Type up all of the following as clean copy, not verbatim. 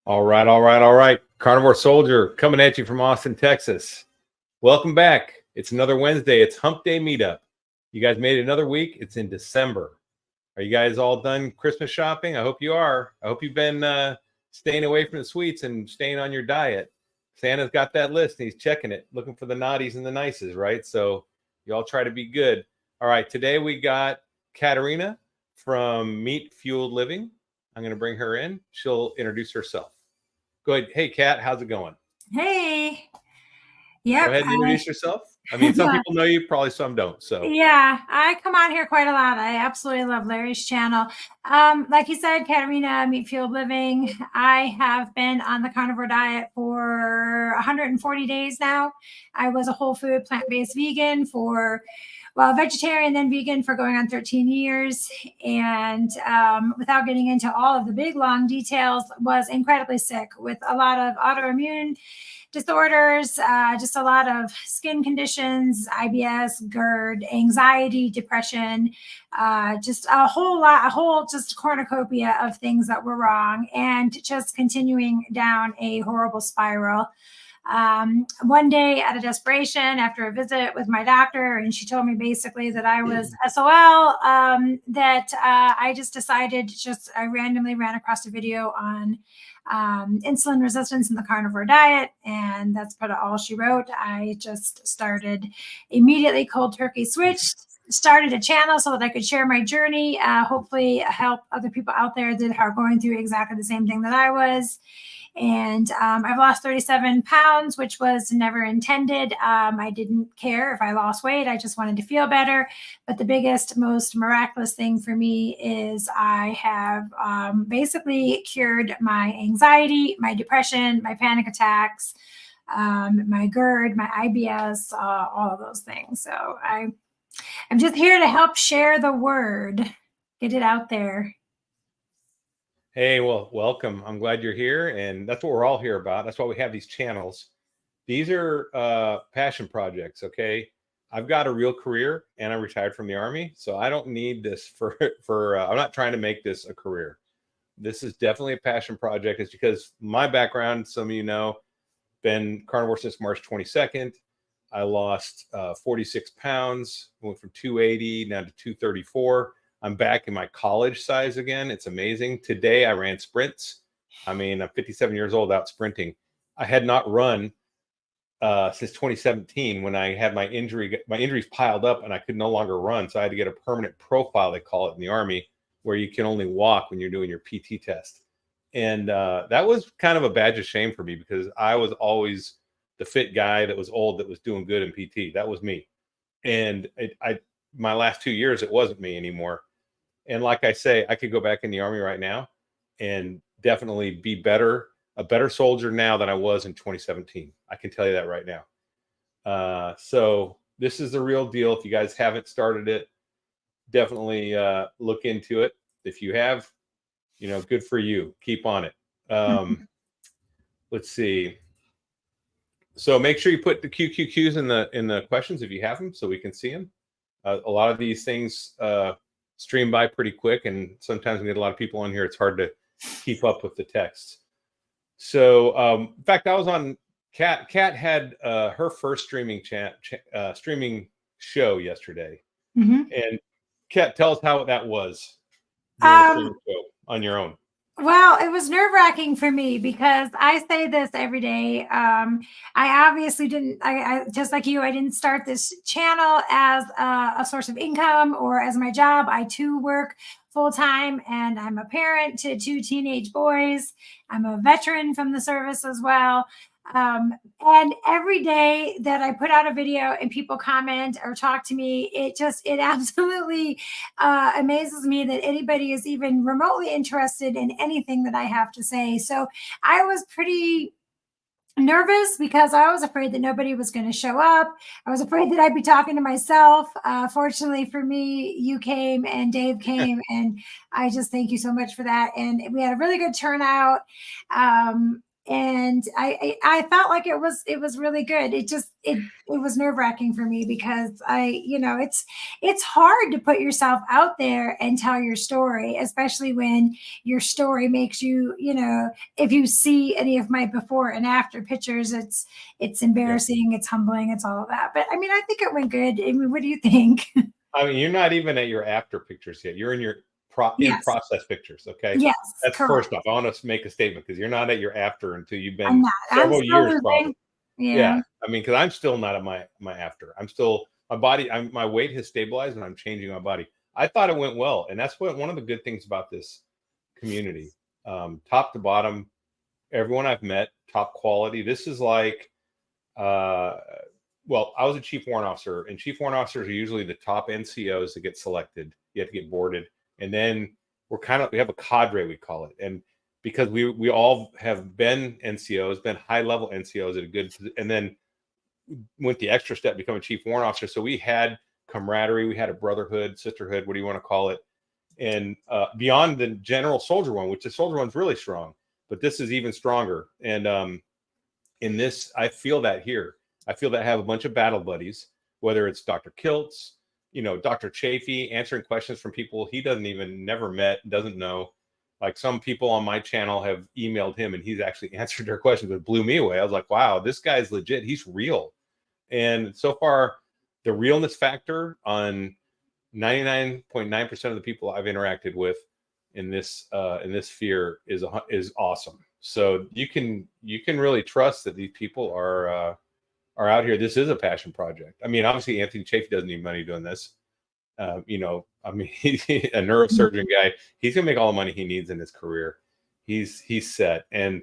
All right, all right, all right. Carnivore Soldier coming at you from Austin, Texas. Welcome back. It's another Wednesday. It's Hump Day Meetup. You guys made it another week. It's in December. Are you guys all done Christmas shopping? I hope you are. I hope you've been staying away from the sweets and staying on your diet. Santa's got that list and he's checking it, looking for the naughties and the nices, right? So you all try to be good. All right, today we got Katerina from Meat Fueled Living. I'm going to bring her in. She'll introduce herself. Go ahead. Hey, Kat, how's it going? Hey. Go Yep. ahead and introduce yourself. I mean, some people know you, probably some don't. So Yeah, I come on here quite a lot. I absolutely love Larry's channel. Like he said, Katerina, Meat Fueled Living. I have been on the carnivore diet for 140 days now. I was a whole food, plant-based vegan vegetarian, then vegan for going on 13 years. And without getting into all of the big, long details, was incredibly sick with a lot of autoimmune disorders, just a lot of skin conditions, IBS, GERD, anxiety, depression, just a whole just cornucopia of things that were wrong, and just continuing down a horrible spiral. One day out of desperation after a visit with my doctor, and she told me basically that I was SOL, I just decided, I randomly ran across a video on insulin resistance in the carnivore diet, and that's about all she wrote. I just started immediately cold turkey switched, started a channel so that I could share my journey, hopefully help other people out there that are going through exactly the same thing that I was. And I've lost 37 pounds, which was never intended. I didn't care if I lost weight. I just wanted to feel better. But the biggest, most miraculous thing for me is I have basically cured my anxiety, my depression, my panic attacks, my GERD, my IBS, all of those things. So I'm just here to help share the word, get it out there. hey, well, welcome. I'm glad you're here, and that's what we're all here about. That's why we have these channels. These are passion projects. Okay, I've got a real career, and I retired from the Army, so I don't need this for. I'm not trying to make this a career. This is definitely a passion project. It's because my background, some of you know, been carnivore since March 22nd. I lost 46 pounds, went from 280 now to 234. I'm back in my college size again. It's amazing. Today I ran sprints. I mean, I'm 57 years old out sprinting. I had not run since 2017 when I had my injury. My injuries piled up and I could no longer run. So I had to get a permanent profile, they call it in the Army, where you can only walk when you're doing your PT test. And that was kind of a badge of shame for me because I was always the fit guy that was old, that was doing good in PT. That was me. And my last 2 years, it wasn't me anymore. And like I say, I could go back in the Army right now and definitely be a better soldier now than I was in 2017. I can tell you that right now. So this is the real deal. If you guys haven't started it, definitely look into it. If you have, good for you. Keep on it. Let's see. So make sure you put the QQQs in the questions if you have them, so we can see them. A lot of these things stream by pretty quick, and sometimes we get a lot of people on here. It's hard to keep up with the text. So, in fact, I was on Kat had her first streaming show yesterday, and Kat, tell us how that was doing a streaming show on your own. Well, it was nerve-wracking for me because I say this every day. I obviously didn't, I just like you, I didn't start this channel as a source of income or as my job. I too work full-time, and I'm a parent to 2 teenage boys. I'm a veteran from the service as well. And every day that I put out a video and people comment or talk to me, it absolutely amazes me that anybody is even remotely interested in anything that I have to say. So I was pretty nervous because I was afraid that nobody was going to show up. I was afraid that I'd be talking to myself. Fortunately for me, you came and Dave came, and I just thank you so much for that. And we had a really good turnout. and I felt like it was really good. It was nerve-wracking for me because it's hard to put yourself out there and tell your story, especially when your story makes you, if you see any of my before and after pictures, it's embarrassing, it's humbling, it's all of that. But I mean, I think it went good. I mean, what do you think? I mean, you're not even at your after pictures yet. You're in your in Yes. process pictures. Okay. Yes, That's correct. first off. I want to make a statement because you're not at your after until you've I'm been not. I'm several still years probably. losing. Yeah. Yeah. I mean, because I'm still not at my after. I'm still my body. My weight has stabilized and I'm changing my body. I thought it went well, and that's one of the good things about this community, top to bottom. Everyone I've met, top quality. This is like, well, I was a chief warrant officer, and chief warrant officers are usually the top NCOs that get selected. You have to get boarded, and then we have a cadre, we call it, and because we all have been NCOs, been high level NCOs at a good, and then went the extra step, become a chief warrant officer. So we had camaraderie, we had a brotherhood, sisterhood, what do you want to call it, and beyond the general soldier one, which the soldier one's really strong, but this is even stronger. And in this, I feel that here. I feel that I have a bunch of battle buddies, whether it's Dr. Kiltz, Dr. Chafee, answering questions from people he never met, doesn't know. Like some people on my channel have emailed him and he's actually answered their questions. It blew me away. I was like, wow, this guy's legit. He's real. And so far, the realness factor on 99.9% of the people I've interacted with in this sphere is awesome. So you can really trust that these people are out here. This is a passion project. I mean, obviously Anthony Chafee doesn't need money doing this. I mean, he's a neurosurgeon guy. He's gonna make all the money he needs in his career. He's set. And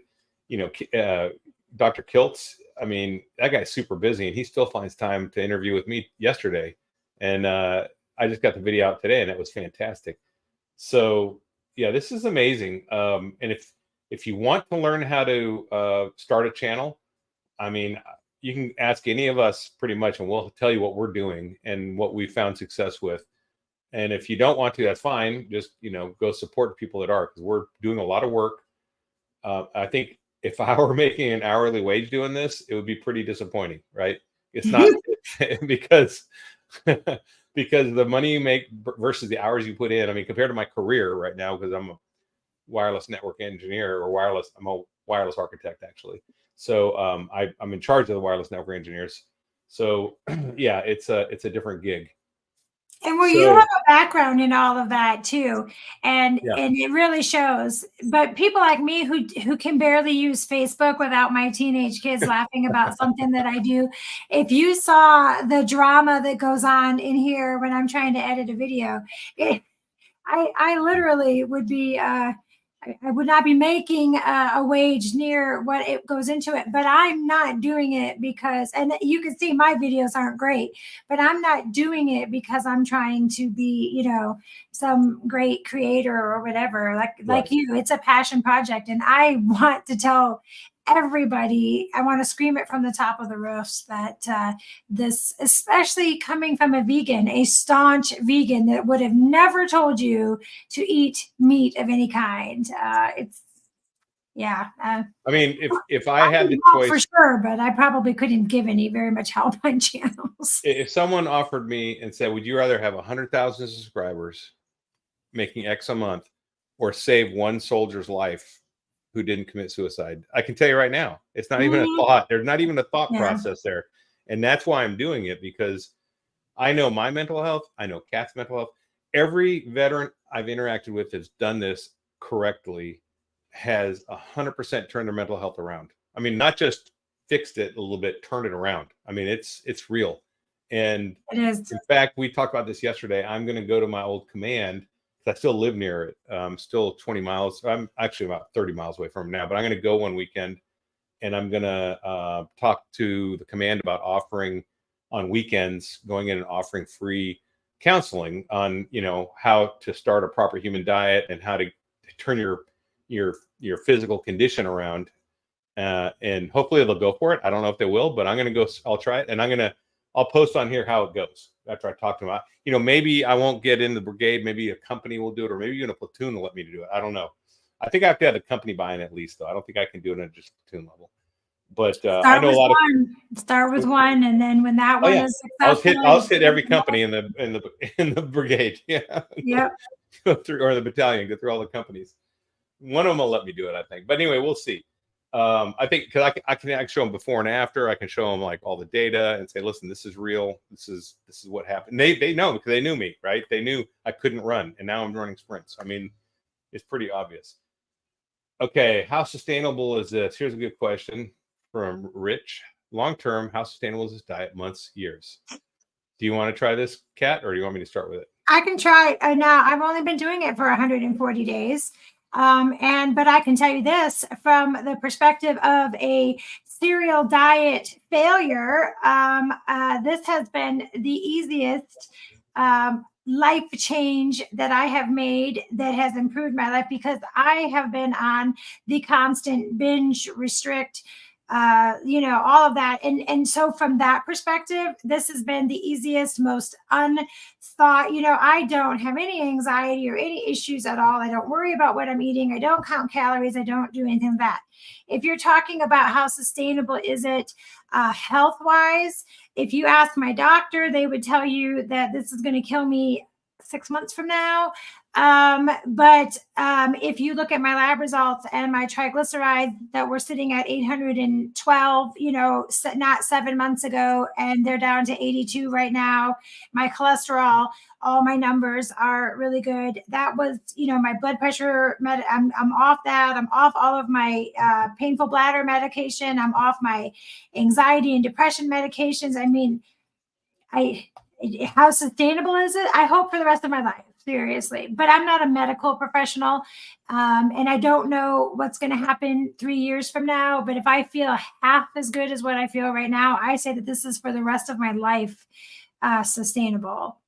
Dr. Kiltz, I mean, that guy's super busy, and he still finds time to interview with me yesterday. And I just got the video out today, and it was fantastic. So yeah, this is amazing. And if you want to learn how to start a channel, I mean, you can ask any of us pretty much, and we'll tell you what we're doing and what we found success with. And if you don't want to, that's fine. Just, go support people that are, because we're doing a lot of work. I think if I were making an hourly wage doing this, it would be pretty disappointing, right? It's not because the money you make versus the hours you put in. I mean, compared to my career right now, because I'm a wireless network engineer, or I'm a wireless architect actually. So I'm in charge of the wireless network engineers. So yeah, it's a different gig. And well, you have a background in all of that too, and Yeah. and it really shows. But people like me who can barely use Facebook without my teenage kids laughing about something that I do, if you saw the drama that goes on in here when I'm trying to edit a video, I literally would be. I would not be making a wage near what it goes into it, but I'm not doing it because, and you can see my videos aren't great, but I'm not doing it because I'm trying to be, some great creator or whatever, like you. It's a passion project, and I want to tell everybody, I want to scream it from the top of the roofs that this, especially coming from a vegan, a staunch vegan that would have never told you to eat meat of any kind. I mean, if I had the choice, for sure, but I probably couldn't give any very much help on channels. If someone offered me and said, would you rather have 100,000 subscribers making X a month, or save one soldier's life who didn't commit suicide? I can tell you right now, it's not even a thought. There's not even a thought process there. And that's why I'm doing it, because I know my mental health. I know Kat's mental health. Every veteran I've interacted with has done this correctly, has 100% turned their mental health around. I mean, not just fixed it a little bit, turned it around. I mean, it's real. And it is. In fact, we talked about this yesterday. I'm going to go to my old command. I still live near it. Still 20 miles. I'm actually about 30 miles away from it now, but I'm going to go one weekend, and I'm going to talk to the command about offering on weekends, going in and offering free counseling on, how to start a proper human diet and how to turn your physical condition around. And hopefully they'll go for it. I don't know if they will, but I'm going to go. I'll try it, and I'll post on here how it goes after I talk to them. Maybe I won't get in the brigade. Maybe a company will do it, or maybe even a platoon will let me do it. I don't know. I think I have to have the company buying at least, though. I don't think I can do it at just platoon level. But I Start know a with lot of. one. Start with one, and then when that Oh one yeah, is I'll successful, hit every company in the brigade. Yeah, yep. go through, or the battalion, go through all the companies. One of them will let me do it, I think. But anyway, we'll see. I think because I can show them before and after. I can show them like all the data and say, listen, this is real. This is what happened. They know because they knew me, right? They knew I couldn't run, and now I'm running sprints. I mean, it's pretty obvious. Okay, how sustainable is this? Here's a good question from Rich. Long term, how sustainable is this diet? Months, years. Do you want to try this, Kat, or do you want me to start with it? I can try. Now I've only been doing it for 140 days. But I can tell you this from the perspective of a serial diet failure, this has been the easiest life change that I have made that has improved my life, because I have been on the constant binge, restrict, all of that. And so from that perspective, this has been the easiest, most unthought, I don't have any anxiety or any issues at all. I don't worry about what I'm eating. I don't count calories. I don't do anything like that. If you're talking about how sustainable is it health wise, if you ask my doctor, they would tell you that this is going to kill me 6 months from now. But if you look at my lab results and my triglycerides that were sitting at 812, not 7 months ago, and they're down to 82 right now. My cholesterol, all my numbers are really good. That was, my blood pressure, I'm off that. I'm off all of my painful bladder medication. I'm off my anxiety and depression medications. I mean, how sustainable is it? I hope for the rest of my life, seriously. But I'm not a medical professional, and I don't know what's going to happen 3 years from now. But if I feel half as good as what I feel right now, I say that this is for the rest of my life sustainable.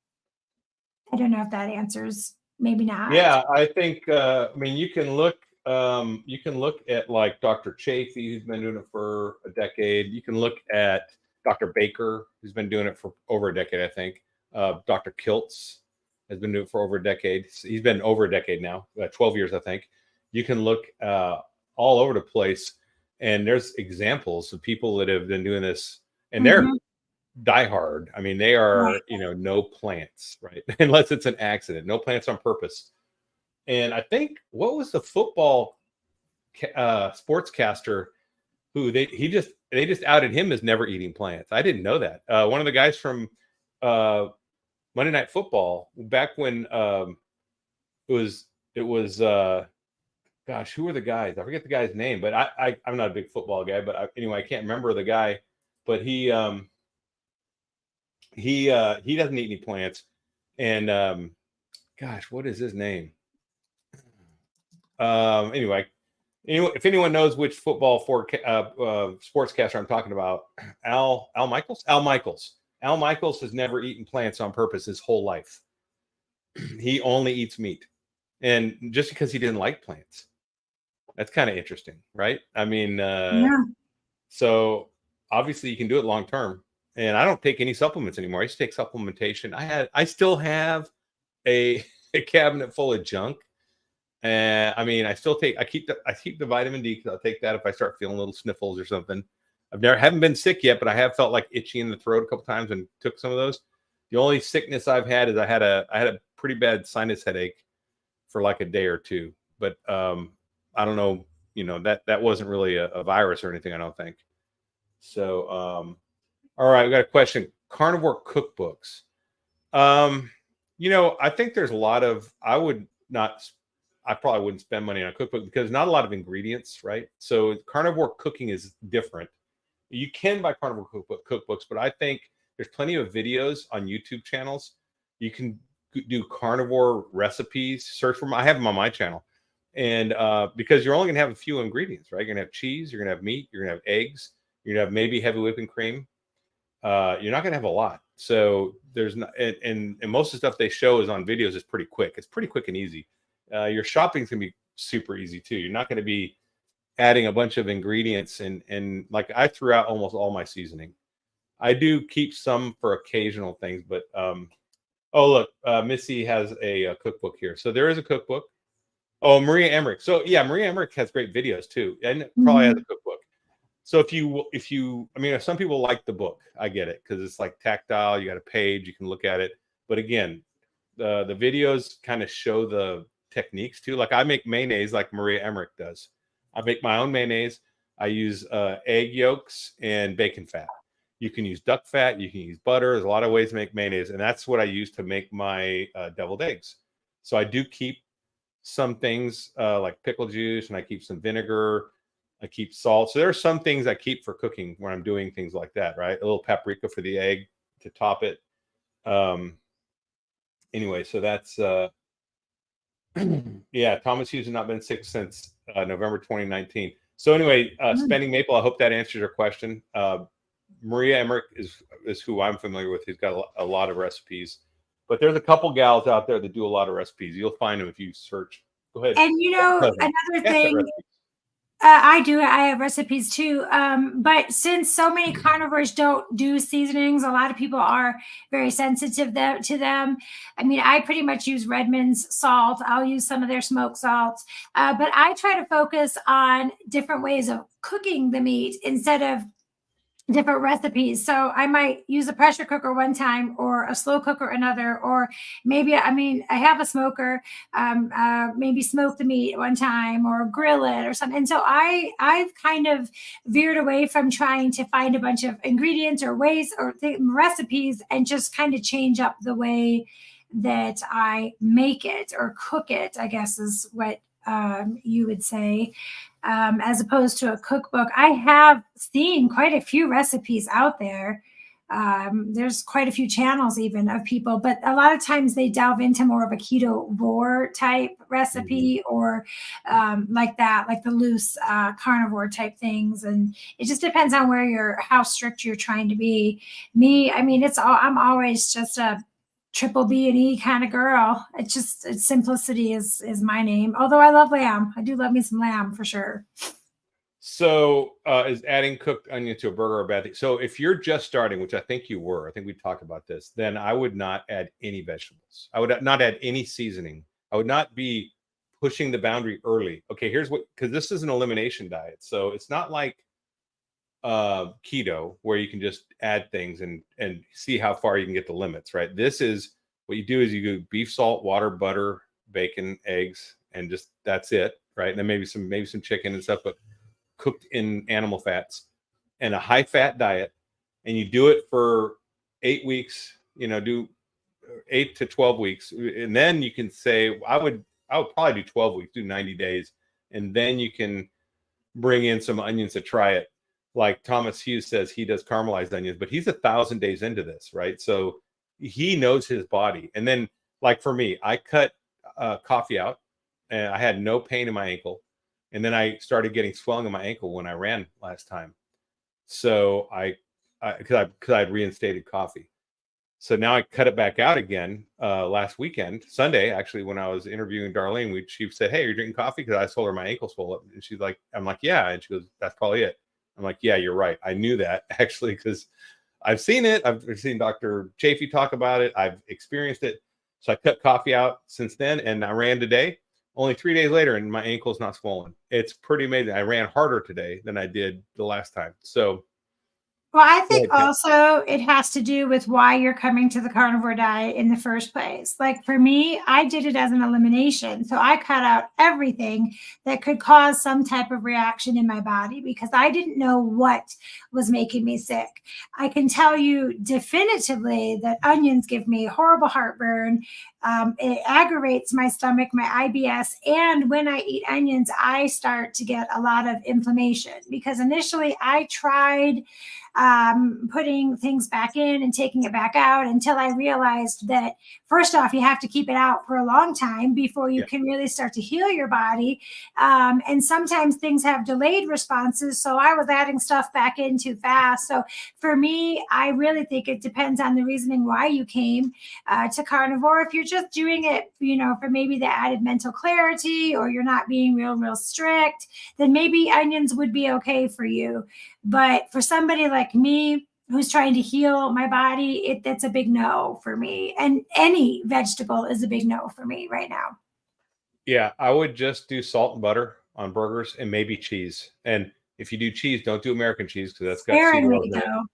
I don't know if that answers. Maybe not. Yeah, I think. I mean, you can look. You can look at like Dr. Chafee, who's been doing it for a decade. You can look at Dr. Baker, who's been doing it for over a decade, I think. Dr. Kiltz has been doing it for over a decade. He's been over a decade now, 12 years, I think. You can look all over the place, and there's examples of people that have been doing this, and they're diehard. I mean, they are, no plants, right? Unless it's an accident, no plants on purpose. And I think what was the football sportscaster who they just outed him as never eating plants. I didn't know that. One of the guys from Monday Night Football back when it was gosh, who were the guys? I forget the guy's name, but I'm not a big football guy, but anyway, I can't remember the guy, but he doesn't eat any plants. And gosh, what is his name? Anyway, if anyone knows which football sportscaster I'm talking about, Al Michaels. Al Michaels has never eaten plants on purpose his whole life. He only eats meat, and just because he didn't like plants, that's kind of interesting, right? I mean, so obviously you can do it long term. And I don't take any supplements anymore. I used to take supplementation. I still have a cabinet full of junk. And I mean, I keep the vitamin D because I'll take that if I start feeling little sniffles or something. Haven't been sick yet, but I have felt like itchy in the throat a couple times and took some of those. The only sickness I've had is I had a pretty bad sinus headache for like a day or two, but I don't know, that wasn't really a virus or anything, I don't think. So, all right, we got a question. Carnivore cookbooks. I think there's a lot of, I probably wouldn't spend money on a cookbook because not a lot of ingredients, right? So carnivore cooking is different. You can buy carnivore cookbooks, but I think there's plenty of videos on YouTube channels. You can do carnivore recipes, search for them. I have them on my channel. And because you're only going to have a few ingredients, right? You're going to have cheese, you're going to have meat, you're going to have eggs, you're going to have maybe heavy whipping cream. You're not going to have a lot. So there's not, and most of the stuff they show is on videos is pretty quick. It's pretty quick and easy. Your shopping's going to be super easy too. You're not going to be adding a bunch of ingredients and like I threw out almost all my seasoning. I do keep some for occasional things, but oh look, Missy has a cookbook here. So there is a cookbook. Oh, Maria Emmerich. So yeah, Maria Emmerich has great videos too, and probably has Mm-hmm. a cookbook. So I mean, if some people like the book, I get it because it's like tactile. You got a page, you can look at it. But again, the videos kind of show the techniques too. Like I make mayonnaise like Maria Emmerich does. I make my own mayonnaise. I use egg yolks and bacon fat. You can use duck fat. You can use butter. There's a lot of ways to make mayonnaise, and that's what I use to make my deviled eggs. So I do keep some things like pickle juice, and I keep some vinegar. I keep salt. So there are some things I keep for cooking when I'm doing things like that, right? A little paprika for the egg to top it. Um, anyway, so that's yeah. Thomas Hughes has not been sick since November 2019. So anyway, spending maple. I hope that answers your question. Maria Emmerich is who I'm familiar with. He's got a lot of recipes, but there's a couple gals out there that do a lot of recipes. You'll find them if you search. Go ahead. And another thing, I do. I have recipes too. But since so many carnivores don't do seasonings, a lot of people are very sensitive to them. I mean, I pretty much use Redmond's salt. I'll use some of their smoked salts. But I try to focus on different ways of cooking the meat instead of different recipes. So I might use a pressure cooker one time or a slow cooker another, or maybe, I mean, I have a smoker, maybe smoke the meat one time or grill it or something. And so I've kind of veered away from trying to find a bunch of ingredients or ways or recipes and just kind of change up the way that I make it or cook it, I guess is what you would say, as opposed to a cookbook. I have seen quite a few recipes out there. There's quite a few channels even of people, but a lot of times they delve into more of a keto type recipe or like that, like the loose carnivore type things. And it just depends on how strict you're trying to be. Me, I mean, I'm always just a triple B and E kind of girl. It's simplicity is my name. Although I love lamb. I do love me some lamb for sure. So is adding cooked onion to a burger a bad thing? So if you're just starting, which I think you were, I think we talked about this, then I would not add any vegetables. I would not add any seasoning. I would not be pushing the boundary early. Okay, here's what, because this is an elimination diet. So it's not like keto where you can just add things and see how far you can get the limits, right? This is what you do is you do beef, salt, water, butter, bacon, eggs, and just that's it, right? And then maybe some chicken and stuff, but cooked in animal fats and a high fat diet. And you do it for 8 weeks, do 8 to 12 weeks. And then you can say, I would probably do 12 weeks, do 90 days. And then you can bring in some onions to try it. Like Thomas Hughes says, he does caramelized onions, but he's 1,000 days into this, right? So he knows his body. And then, like for me, I cut coffee out, and I had no pain in my ankle, and then I started getting swelling in my ankle when I ran last time. So because I'd reinstated coffee. So now I cut it back out again last weekend, Sunday, actually, when I was interviewing Darlene. She said, "Hey, are you drinking coffee?" Because I told her my ankle swelled up. And she's like, I'm like, "Yeah." And she goes, "That's probably it." I'm like, "Yeah, you're right. I knew that actually because I've seen it. I've seen Dr. Chafee talk about it. I've experienced it." So I cut coffee out since then, and I ran today. Only 3 days later, and my ankle's not swollen. It's pretty amazing. I ran harder today than I did the last time. So Well, I think also it has to do with why you're coming to the carnivore diet in the first place. Like for me, I did it as an elimination. So I cut out everything that could cause some type of reaction in my body because I didn't know what was making me sick. I can tell you definitively that onions give me horrible heartburn. It aggravates my stomach, my IBS. And when I eat onions, I start to get a lot of inflammation because initially I tried putting things back in and taking it back out until I realized that first off, you have to keep it out for a long time before you can really start to heal your body. And sometimes things have delayed responses. So I was adding stuff back in too fast. So for me, I really think it depends on the reasoning why you came to carnivore. If you're just doing it, for maybe the added mental clarity or you're not being real strict, then maybe onions would be okay for you. But for somebody like me who's trying to heal my body, that's a big no for me. And any vegetable is a big no for me right now. Yeah, I would just do salt and butter on burgers and maybe cheese. And if you do cheese, don't do American cheese because that's got seed oils Sparingly, in it. though.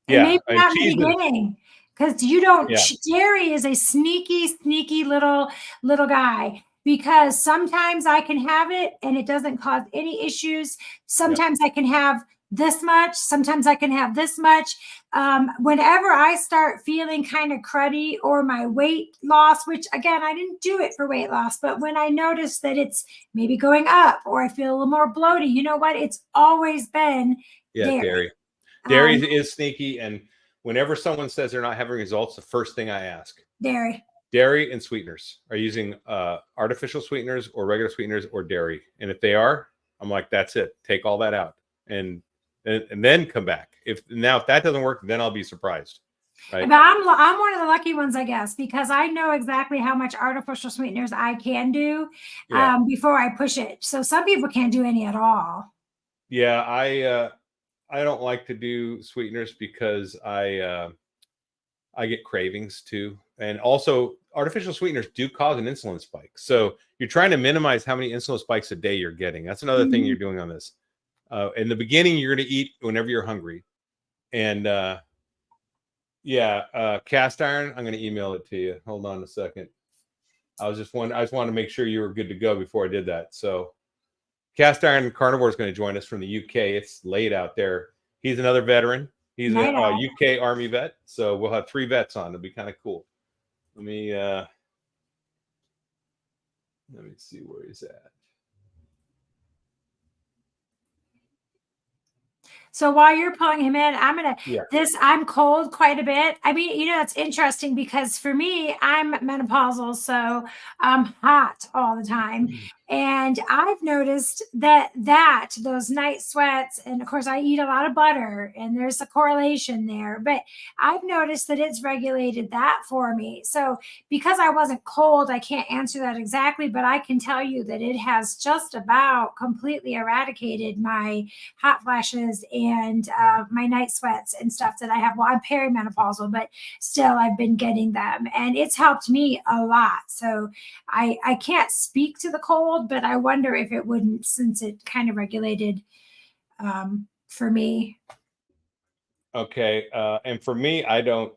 And Yeah, maybe and not in the cheese is beginning, because you don't. yeah, Dairy is a sneaky little guy. Because sometimes I can have it and it doesn't cause any issues. yeah, Sometimes I can have this much. Sometimes I can have this much. Whenever I start feeling kind of cruddy or my weight loss, which again, I didn't do it for weight loss, but when I notice that it's maybe going up or I feel a little more bloated, you know what? It's always been yeah, dairy. dairy. Dairy is sneaky, and whenever someone says they're not having results, the first thing I ask: Dairy. dairy and sweeteners. Are you using artificial sweeteners or regular sweeteners or dairy? And if they are, I'm like, that's it. Take all that out, and then come back. If that doesn't work, then I'll be surprised. Right? But I'm one of the lucky ones, I guess, because I know exactly how much artificial sweeteners I can do Yeah. before I push it. So some people can't do any at all. Yeah, I don't like to do sweeteners because I get cravings too. And also artificial sweeteners do cause an insulin spike. So you're trying to minimize how many insulin spikes a day you're getting. That's another thing you're doing on this. In the beginning, you're going to eat whenever you're hungry. And cast iron, I'm going to email it to you. Hold on a second. I just wanted to make sure you were good to go before I did that. So Cast Iron Carnivore is going to join us from the UK. It's late out there. He's another veteran. He's a UK Army vet. So we'll have 3 vets on. It'll be kind of cool. Let me see where he's at. So while you're pulling him in, I'm cold quite a bit. I mean, it's interesting because for me, I'm menopausal, so I'm hot all the time. And I've noticed that those night sweats, and of course I eat a lot of butter and there's a correlation there, but I've noticed that it's regulated that for me. So because I wasn't cold, I can't answer that exactly, but I can tell you that it has just about completely eradicated my hot flashes and my night sweats and stuff that I have. Well, I'm perimenopausal, but still I've been getting them and it's helped me a lot. So I can't speak to the cold, but I wonder if it wouldn't, since it kind of regulated for me. Okay. And for me, I don't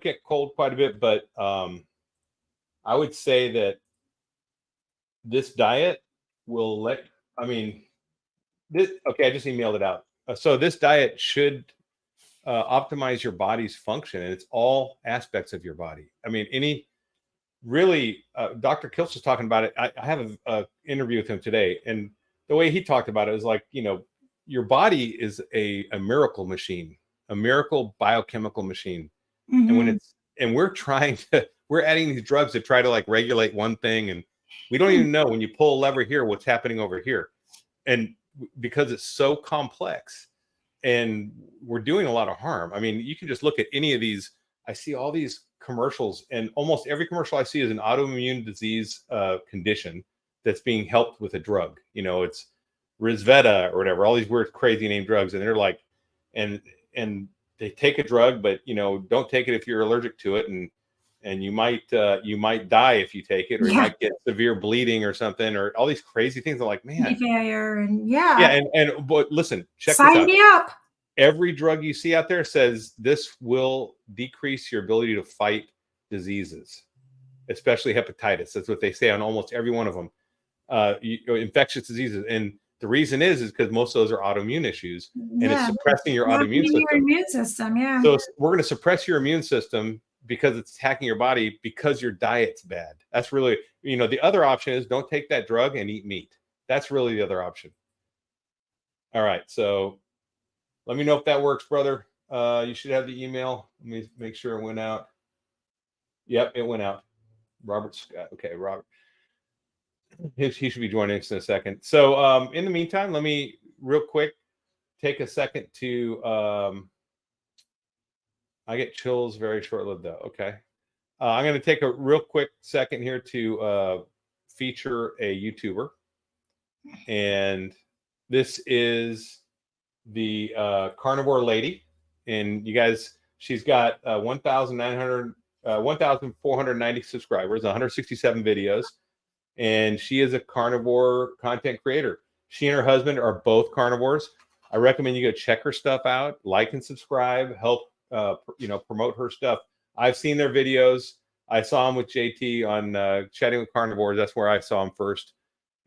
get cold quite a bit, but I would say that this diet will I just emailed it out. So this diet should optimize your body's function, and it's all aspects of your body. I mean, Dr. Kiltz was talking about it. I have a interview with him today, and the way he talked about it is like, your body is a miracle machine, a miracle biochemical machine. And we're adding these drugs to try to like regulate one thing, and we don't even know when you pull a lever here what's happening over here. And because it's so complex and we're doing a lot of harm. I mean, you can just look at any of these. I see all these commercials, and almost every commercial I see is an autoimmune disease condition that's being helped with a drug. It's Rizveta or whatever, all these weird, crazy name drugs. And they're like, and they take a drug, but don't take it if you're allergic to it. And you might die if you take it, or you might get severe bleeding or something, or all these crazy things. I'm like, man, failure and but listen, check sign this out. me up. Every drug you see out there says this will decrease your ability to fight diseases, especially hepatitis. That's what they say on almost every one of them. Infectious diseases, and the reason is because most of those are autoimmune issues, and it's suppressing your autoimmune system. Your immune system, yeah. So we're going to suppress your immune system because it's attacking your body because your diet's bad. That's really, the other option is don't take that drug and eat meat. That's really the other option. All right. So let me know if that works, brother. You should have the email. Let me make sure it went out. Yep, it went out. Robert Scott. Okay, Robert. He should be joining us in a second. So in the meantime, let me real quick take a second to I get chills very short-lived though. Okay. I'm going to take a real quick second here to feature a YouTuber. And this is the Carnivore lady. And you guys, she's got 1,490 subscribers, 167 videos. and she is a carnivore content creator. She and her husband are both carnivores. I recommend you go check her stuff out, like and subscribe, help promote her stuff. I've seen their videos. I saw them with JT on Chatting with Carnivores. That's where I saw them first.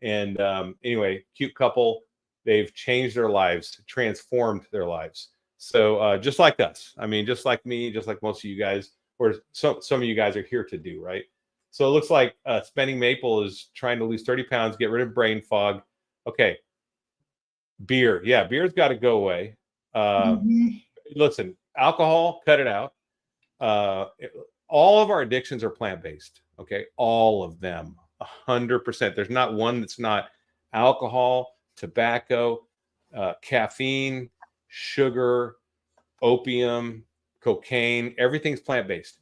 And anyway, cute couple. They've changed their lives, transformed their lives. So just like us, I mean, just like me, just like most of you guys, or some of you guys are here to do, right? So it looks like Spending Maple is trying to lose 30 pounds, get rid of brain fog. Okay. Beer. Yeah, beer's got to go away. Listen, alcohol, cut it out. All of our addictions are plant-based. Okay. All of them, 100%. There's not one that's not. Alcohol, tobacco, caffeine, sugar, opium, cocaine, everything's plant-based.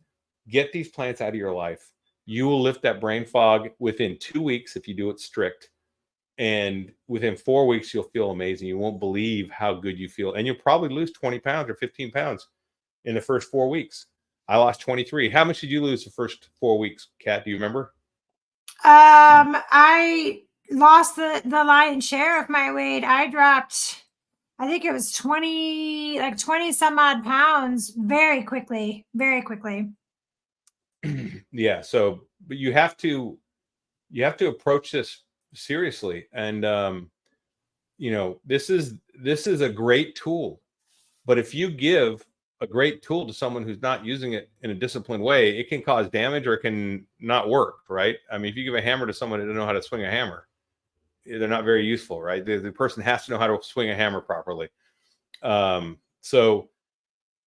Get these plants out of your life. You will lift that brain fog within 2 weeks if you do it strict. And within 4 weeks, you'll feel amazing. You won't believe how good you feel. And you'll probably lose 20 pounds or 15 pounds in the first 4 weeks. I lost 23. How much did you lose the first 4 weeks, Kat? Do you remember? I lost the lion's share of my weight. I dropped, I think it was 20 some odd pounds very quickly. Yeah. So, but you have to approach this seriously. And, this is a great tool, but if you give a great tool to someone who's not using it in a disciplined way, it can cause damage or it can not work, right? I mean, if you give a hammer to someone who doesn't know how to swing a hammer, they're not very useful, right? The person has to know how to swing a hammer properly. So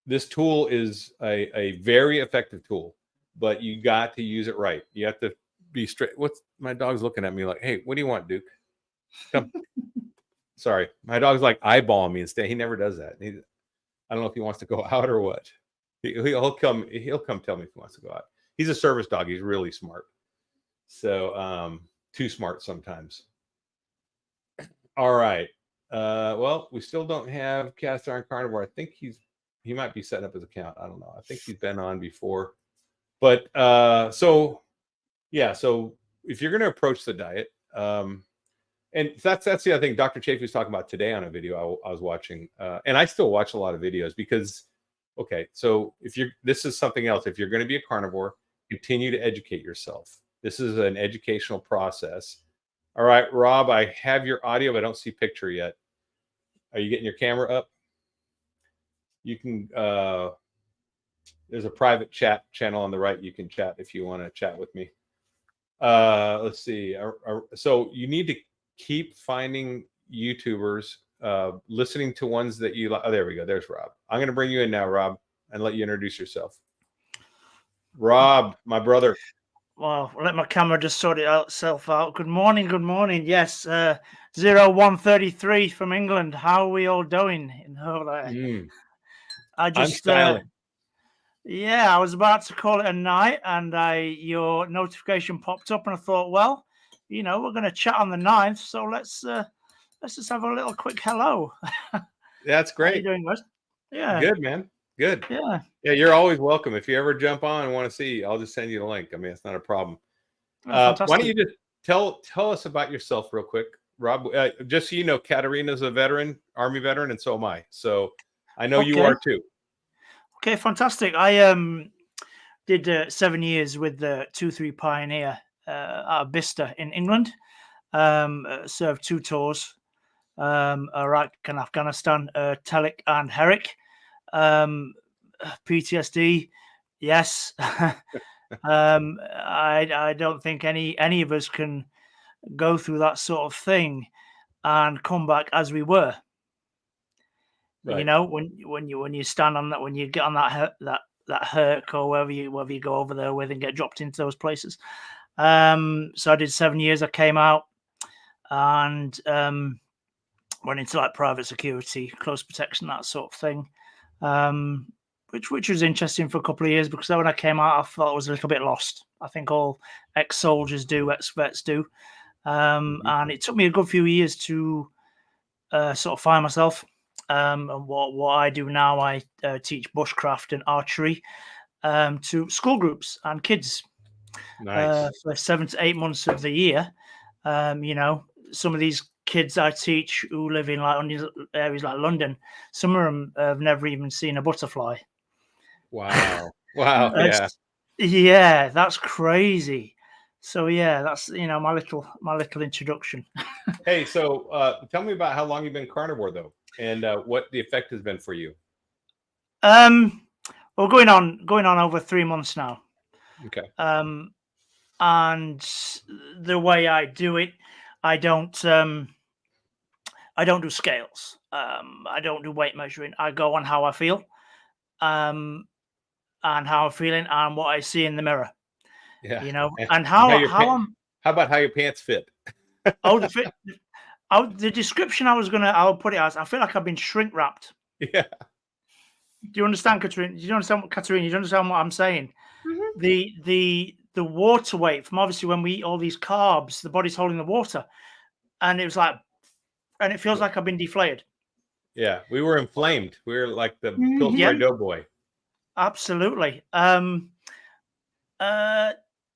this tool is a very effective tool, but you got to use it right. You have to be straight. My dog's looking at me like, hey, what do you want, Duke? Come. Sorry. My dog's like eyeballing me instead. He never does that. I don't know if he wants to go out or what. He'll come tell me if he wants to go out. He's a service dog. He's really smart. So too smart sometimes. All right. Well, we still don't have Cast Iron Carnivore. I think he might be setting up his account. I don't know. I think he's been on before. But so if you're going to approach the diet, and that's the other thing Dr. Chafee was talking about today on a video I was watching, and I still watch a lot of videos because, okay, so this is something else. If you're going to be a carnivore, continue to educate yourself. This is an educational process. All right, Rob, I have your audio, but I don't see picture yet. Are you getting your camera up? You can, there's a private chat channel on the right. You can chat if you want to chat with me. Let's see. So you need to keep finding YouTubers, listening to ones that you like. Oh, there we go. There's Rob. I'm going to bring you in now, Rob, and let you introduce yourself. Rob, my brother. Well, let my camera just sort itself out. Good morning. Yes, 0133 from England. How are we all doing? I'm styling. Yeah, I was about to call it a night, and your notification popped up, and I thought, well, we're going to chat on the 9th, so let's just have a little quick hello. That's great. How you doing, guys? Yeah. Good, man. Good. Yeah. Yeah, you're always welcome. If you ever jump on and want to see, I'll just send you the link. I mean, it's not a problem. Why don't you just tell us about yourself real quick, Rob? Just so you know, Katarina's a veteran, Army veteran, and so am I. So I know you are too. Okay, fantastic. I did 7 years with the 2-3 Pioneer out of Bicester in England. Served 2 tours, Iraq and Afghanistan, Telic and Herrick. PTSD, yes. I don't think any of us can go through that sort of thing and come back as we were. Right. When you stand on that, when you get on that Herc or wherever you go over there with and get dropped into those places. So I did 7 years. I came out and went into like private security, close protection, that sort of thing. Which was interesting for a couple of years, because when I came out, I felt I was a little bit lost. I think all ex-soldiers do, ex-vets do. And it took me a good few years to sort of find myself. And what I do now, I teach bushcraft and archery to school groups and kids. Nice. for 7 to 8 months of the year. You know, some of these kids I teach who live in like areas like London, some of them have never even seen a butterfly. Wow. Wow. Yeah. Yeah, that's crazy. So yeah, that's my little introduction. Hey, so tell me about how long you've been carnivore though, and what the effect has been for you. Well, going on over 3 months now. Okay. And the way I do it, I don't do scales. I don't do weight measuring. I go on how I feel, and how I'm feeling, and what I see in the mirror. Yeah. And how how about how your pants fit? oh the description I'll put it as, I feel like I've been shrink wrapped. Yeah. Do you understand, Katrina? Do you understand what I'm saying? Mhm. The water weight from obviously when we eat all these carbs, the body's holding the water, and it feels like I've been deflated. Yeah, we were inflamed. We were like the Mhm. Pillsbury Doughboy. Absolutely.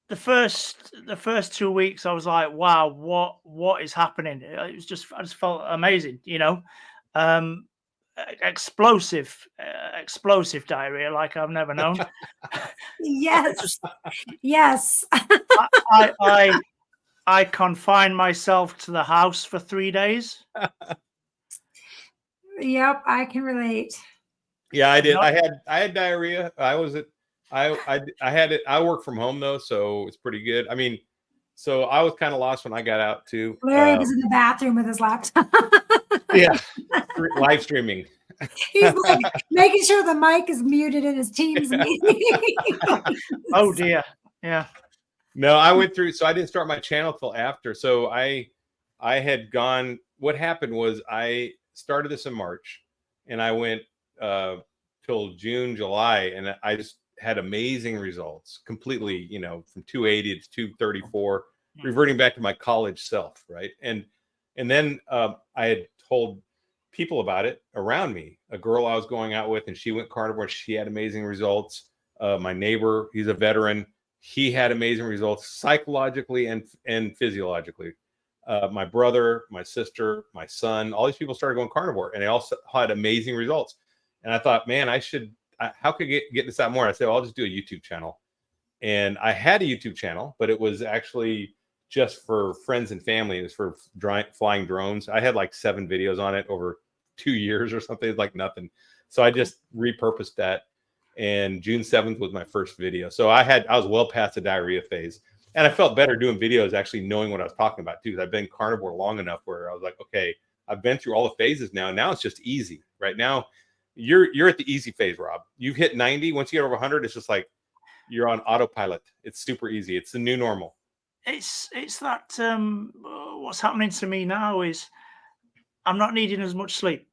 The first 2 weeks, I was like, wow, what is happening? I just felt amazing, explosive diarrhea like I've never known. Yes. Yes. I confined myself to the house for 3 days. Yep, I can relate. Yeah, I did. I had diarrhea. I had it. I work from home though, so it's pretty good. I mean, so I was kind of lost when I got out too. Larry was in the bathroom with his laptop. Yeah, live streaming. He's like making sure the mic is muted in his Teams meeting. Oh dear. Yeah. No, I went through. So I didn't start my channel till after. So I had gone. What happened was I started this in March, and I went till June, July, and I just had amazing results. Completely, from 280 to 234, reverting back to my college self, right? And then I had told people about it around me. A girl I was going out with, and she went carnivore. She had amazing results. My neighbor, he's a veteran. He had amazing results psychologically and physiologically. My brother, my sister, my son, all these people started going carnivore, and they all had amazing results. And I thought, man, how could I get this out more? I said, well, I'll just do a YouTube channel. And I had a YouTube channel, but it was actually just for friends and family. It was for flying drones. I had like 7 videos on it over 2 years or something. It's like nothing. So I just repurposed that. And June 7th was my first video. So I was well past the diarrhea phase. And I felt better doing videos, actually knowing what I was talking about too. Because I've been carnivore long enough where I was like, okay, I've been through all the phases now. Now it's just easy. Right now, you're at the easy phase, Rob. You've hit 90. Once you get over 100, it's just like you're on autopilot. It's super easy. It's the new normal. It's that what's happening to me now is I'm not needing as much sleep.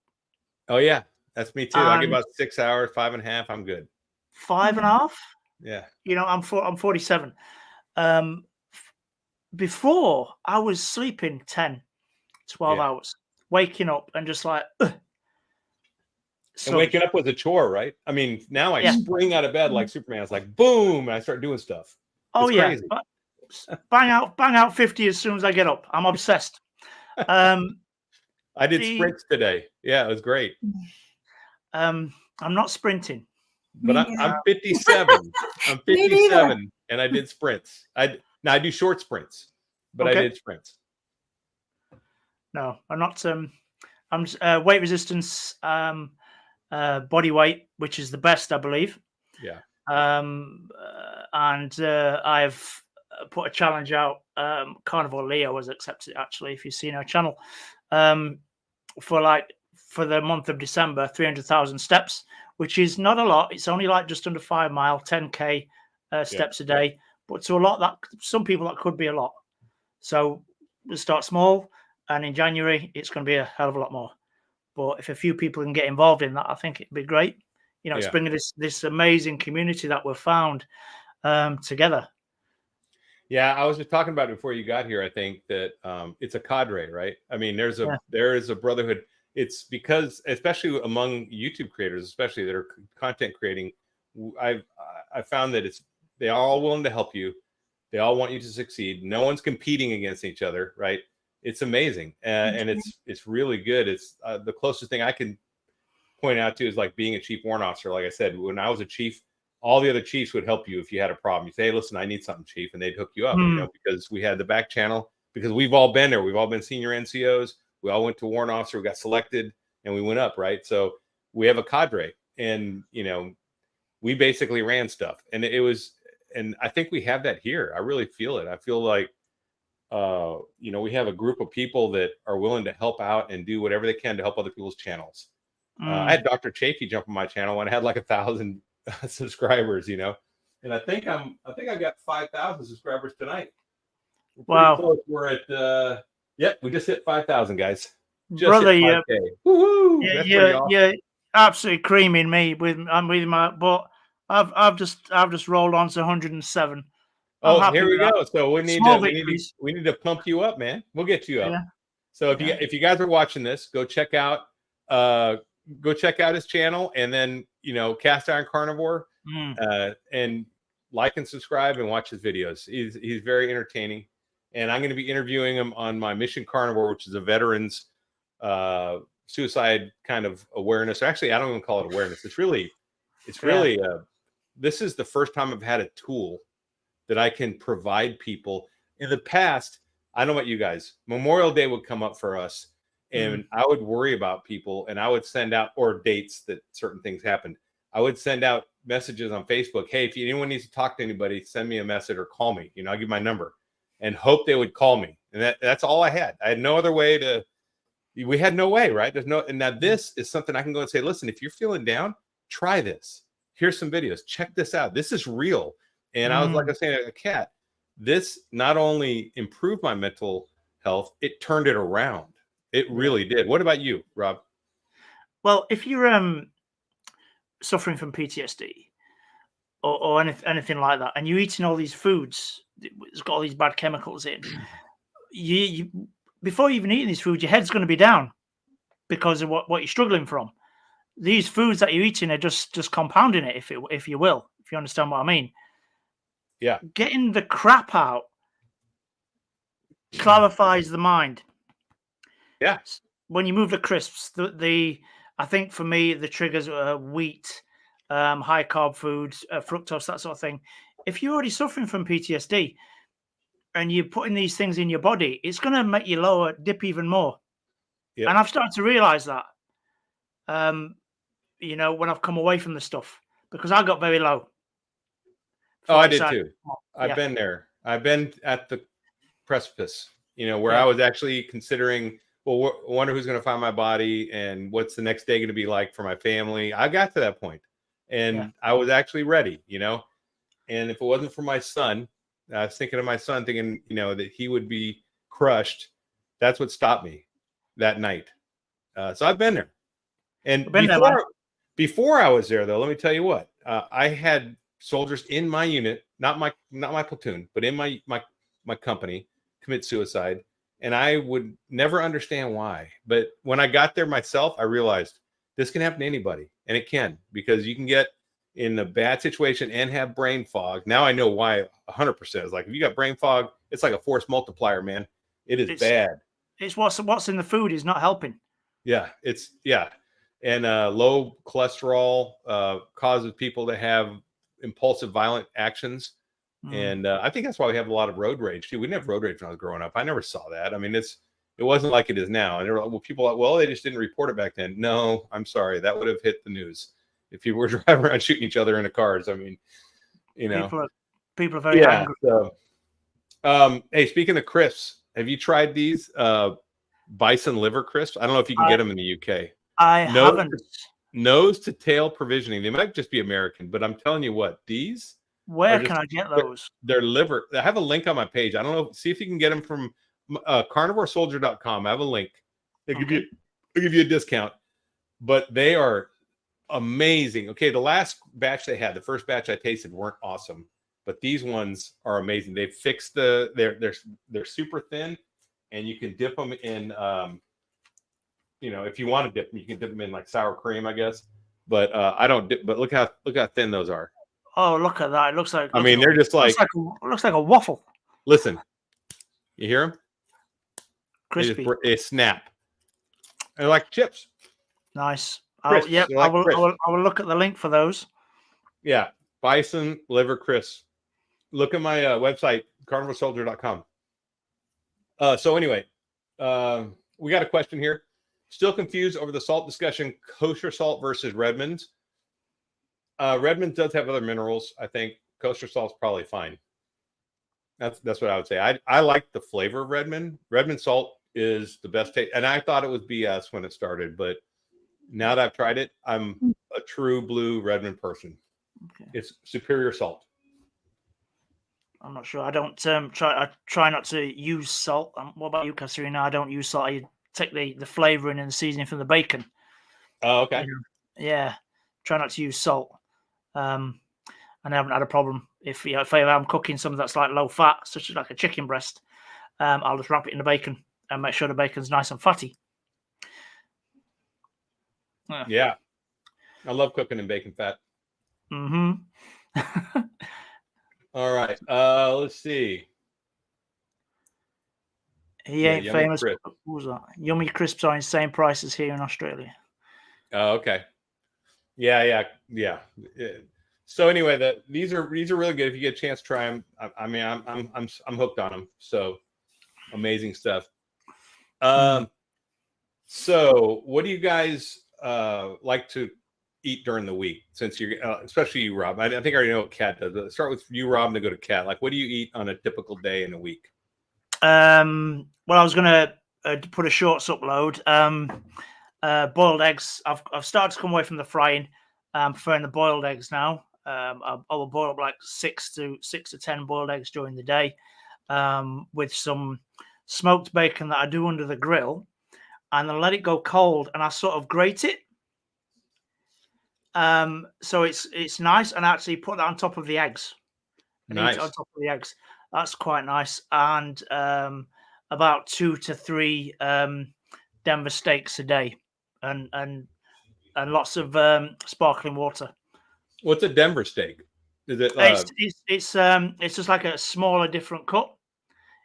Oh yeah, that's me too. I get about 6 hours, 5.5. I'm good. 5.5. Yeah. I'm 47. Before I was sleeping 10, 12 hours, waking up and just like. And waking up was a chore, right? I mean, now I spring out of bed like Superman. It's like boom, and I start doing stuff. Oh yeah, bang out 50 as soon as I get up. I'm obsessed. I did sprints today. Yeah, it was great. I'm not sprinting, but I'm 57. I'm 57, and I did sprints. I do short sprints, but I did sprints. No, I'm not. I'm just, weight resistance, body weight, which is the best, I believe. Yeah. And I've put a challenge out. Carnivore Leo has accepted it, actually, if you've seen our channel, for the month of December, 300,000 steps, which is not a lot. It's only like just under 5 miles, 10K steps a day. But to a lot, some people that could be a lot. So we'll start small, and in January it's going to be a hell of a lot more. But if a few people can get involved in that, I think it'd be great. It's bringing this amazing community that we've found together. Yeah, I was just talking about it before you got here. I think that it's a cadre, right? I mean, there is a brotherhood. It's because, especially among YouTube creators, especially that are content creating, I found that they are all willing to help you. They all want you to succeed. No one's competing against each other, right? It's amazing, and it's really good. It's the closest thing I can point out to is like being a chief warrant officer. Like I said, when I was a chief, all the other chiefs would help you if you had a problem. You say, hey, listen, I need something, chief, and they'd hook you up, because we had the back channel, because we've all been there. We've all been senior NCOs. We all went to warrant officer, we got selected, and we went up, right? So we have a cadre, and, we basically ran stuff. And and I think we have that here. I really feel it. I feel like, we have a group of people that are willing to help out and do whatever they can to help other people's channels. I had Dr. Chafee jump on my channel when I had like 1,000 subscribers, and I think I've got 5,000 subscribers tonight. Wow. Close. We're at, we just hit 5,000, guys. Just brother, hit 5K. Woo-hoo! You're absolutely creaming me with my, but I've just rolled on to 107. Oh, here we go. So we need to pump you up, man. We'll get you up. Yeah. So if you guys are watching this, go check out his channel, and then Cast Iron Carnivore, and like and subscribe and watch his videos. He's very entertaining, and I'm going to be interviewing him on my Mission Carnivore, which is a veterans suicide kind of awareness. Actually, I don't even call it awareness. It's really this is the first time I've had a tool that I can provide people. In the past, I don't know about you guys, Memorial Day would come up for us, and I would worry about people, and I would send out, or dates that certain things happened. I would send out messages on Facebook. Hey, if anyone needs to talk to anybody, send me a message or call me. I'll give my number, and hope they would call me. And that's all I had. I had no other way we had no way, right? And now this is something I can go and say, listen, if you're feeling down, try this. Here's some videos. Check this out. This is real. And I was like I was saying, a cat, this not only improved my mental health, it turned it around. It really did. What about you, Rob? Well, if you're suffering from PTSD or anything like that, and you're eating all these foods, it's got all these bad chemicals in, you before you even eating these foods, your head's going to be down because of what you're struggling from. These foods that you're eating are just compounding it, if you will, if you understand what I mean. Yeah. Getting the crap out clarifies the mind. Yeah. When you move the crisps, I think for me, the triggers are wheat, high carb foods, fructose, that sort of thing. If you're already suffering from PTSD and you're putting these things in your body, it's going to make you dip even more. Yep. And I've started to realize that, when I've come away from the stuff, because I got very low. Oh, I did too. I've been there. I've been at the precipice, where I was actually considering, well, I wonder who's going to find my body and what's the next day going to be like for my family. I got to that point, and I was actually ready, and if it wasn't for my son, I was thinking of my son, thinking, that he would be crushed. That's what stopped me that night. So I've been there. And before I was there, though, let me tell you what, I had soldiers in my unit, not my platoon, but in my company, commit suicide. And I would never understand why. But when I got there myself, I realized this can happen to anybody. And it can, because you can get in a bad situation and have brain fog. Now I know why 100%. Is like, if you got brain fog, it's like a force multiplier, man. It's bad. It's what's in the food is not helping. Yeah. And low cholesterol causes people to have impulsive, violent actions. And I think that's why we have a lot of road rage too. We didn't have road rage when I was growing up. I never saw that. I mean, it wasn't like it is now. And people are like, well, they just didn't report it back then. No, I'm sorry. That would have hit the news if people were driving around shooting each other in the cars. I mean, people are very angry. So, hey, speaking of crisps, have you tried these bison liver crisps? I don't know if you can get them in the UK. I haven't. Nose to tail provisioning. They might just be American, but I'm telling you what, these. Where can I get those? They're liver. I have a link on my page. I don't know. See if you can get them from carnivoresoldier.com. I have a link. They give you a discount, but they are amazing. Okay, the last batch they had, the first batch I tasted, weren't awesome, but these ones are amazing. They fixed they're super thin, and you can dip them in. If you want to dip them, you can dip them in like sour cream, I guess. But I don't dip. But look how thin those are. Oh, look at that! It looks like. I mean, they're just like looks like a waffle. Listen, you hear them? Crispy. They snap. They're like chips. Nice. Crisps. Yep. Like I will look at the link for those. Yeah, bison liver crisps. Look at my website, carnivoresoldier.com. So anyway, we got a question here. Still confused over the salt discussion, kosher salt versus Redmond's. Redmond does have other minerals. I think kosher salt's probably fine. That's what I would say. I like the flavor of Redmond. Redmond salt is the best taste. And I thought it was BS when it started, but now that I've tried it, I'm a true blue Redmond person. Okay. It's superior salt. I'm not sure. I don't I try not to use salt. What about you, Katerina? I don't use salt. I take the flavoring and the seasoning from the bacon. Oh, okay. Yeah. Try not to use salt. And I haven't had a problem. If I'm cooking something that's like low fat, such as like a chicken breast, I'll just wrap it in the bacon and make sure the bacon's nice and fatty. Yeah. I love cooking in bacon fat. Mm-hmm. All right. Let's see. He ain't famous. What was that? Yummy crisps are insane prices here in Australia. Oh, okay. Yeah. So anyway, these are really good. If you get a chance to try them, I mean, I'm hooked on them. So amazing stuff. So what do you guys like to eat during the week? Since you're, especially you, Rob. I think I already know what Kat does. Let's start with you, Rob, and then go to Kat. Like, what do you eat on a typical day in a week? Well, I was gonna put a shorts upload. Boiled eggs. I've started to come away from the frying. I'm preferring the boiled eggs now. I will boil up like 6 to 10 boiled eggs during the day, with some smoked bacon that I do under the grill, and then let it go cold, and I sort of grate it. So it's nice, and I actually put that on top of the eggs. Nice. On top of the eggs. That's quite nice. And about 2 to 3 Denver steaks a day, and lots of sparkling water. What's a Denver steak? Is it? It's just like a smaller, different cut.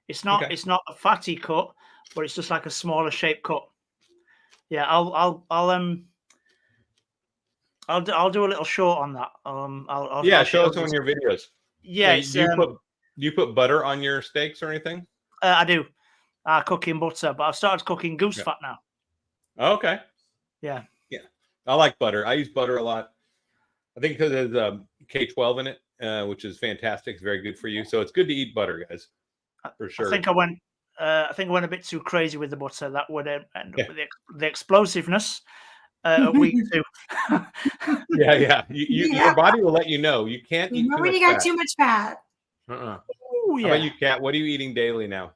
It's not a fatty cut, but it's just like a smaller shaped cut. Yeah, I'll do a little short on that. I'll show us on your videos. Yeah. Do you put butter on your steaks or anything? I do. I cook in butter, but I've started cooking goose fat now. Okay. Yeah. I like butter. I use butter a lot. I think because there's K12 in it, which is fantastic. It's very good for you. So it's good to eat butter, guys, for sure. I think I went a bit too crazy with the butter. That would end up with the explosiveness of week 2. Yeah. Your body will let you know. You can't eat too much when you got too much fat. Ooh, yeah. How about you, Kat? What are you eating daily now?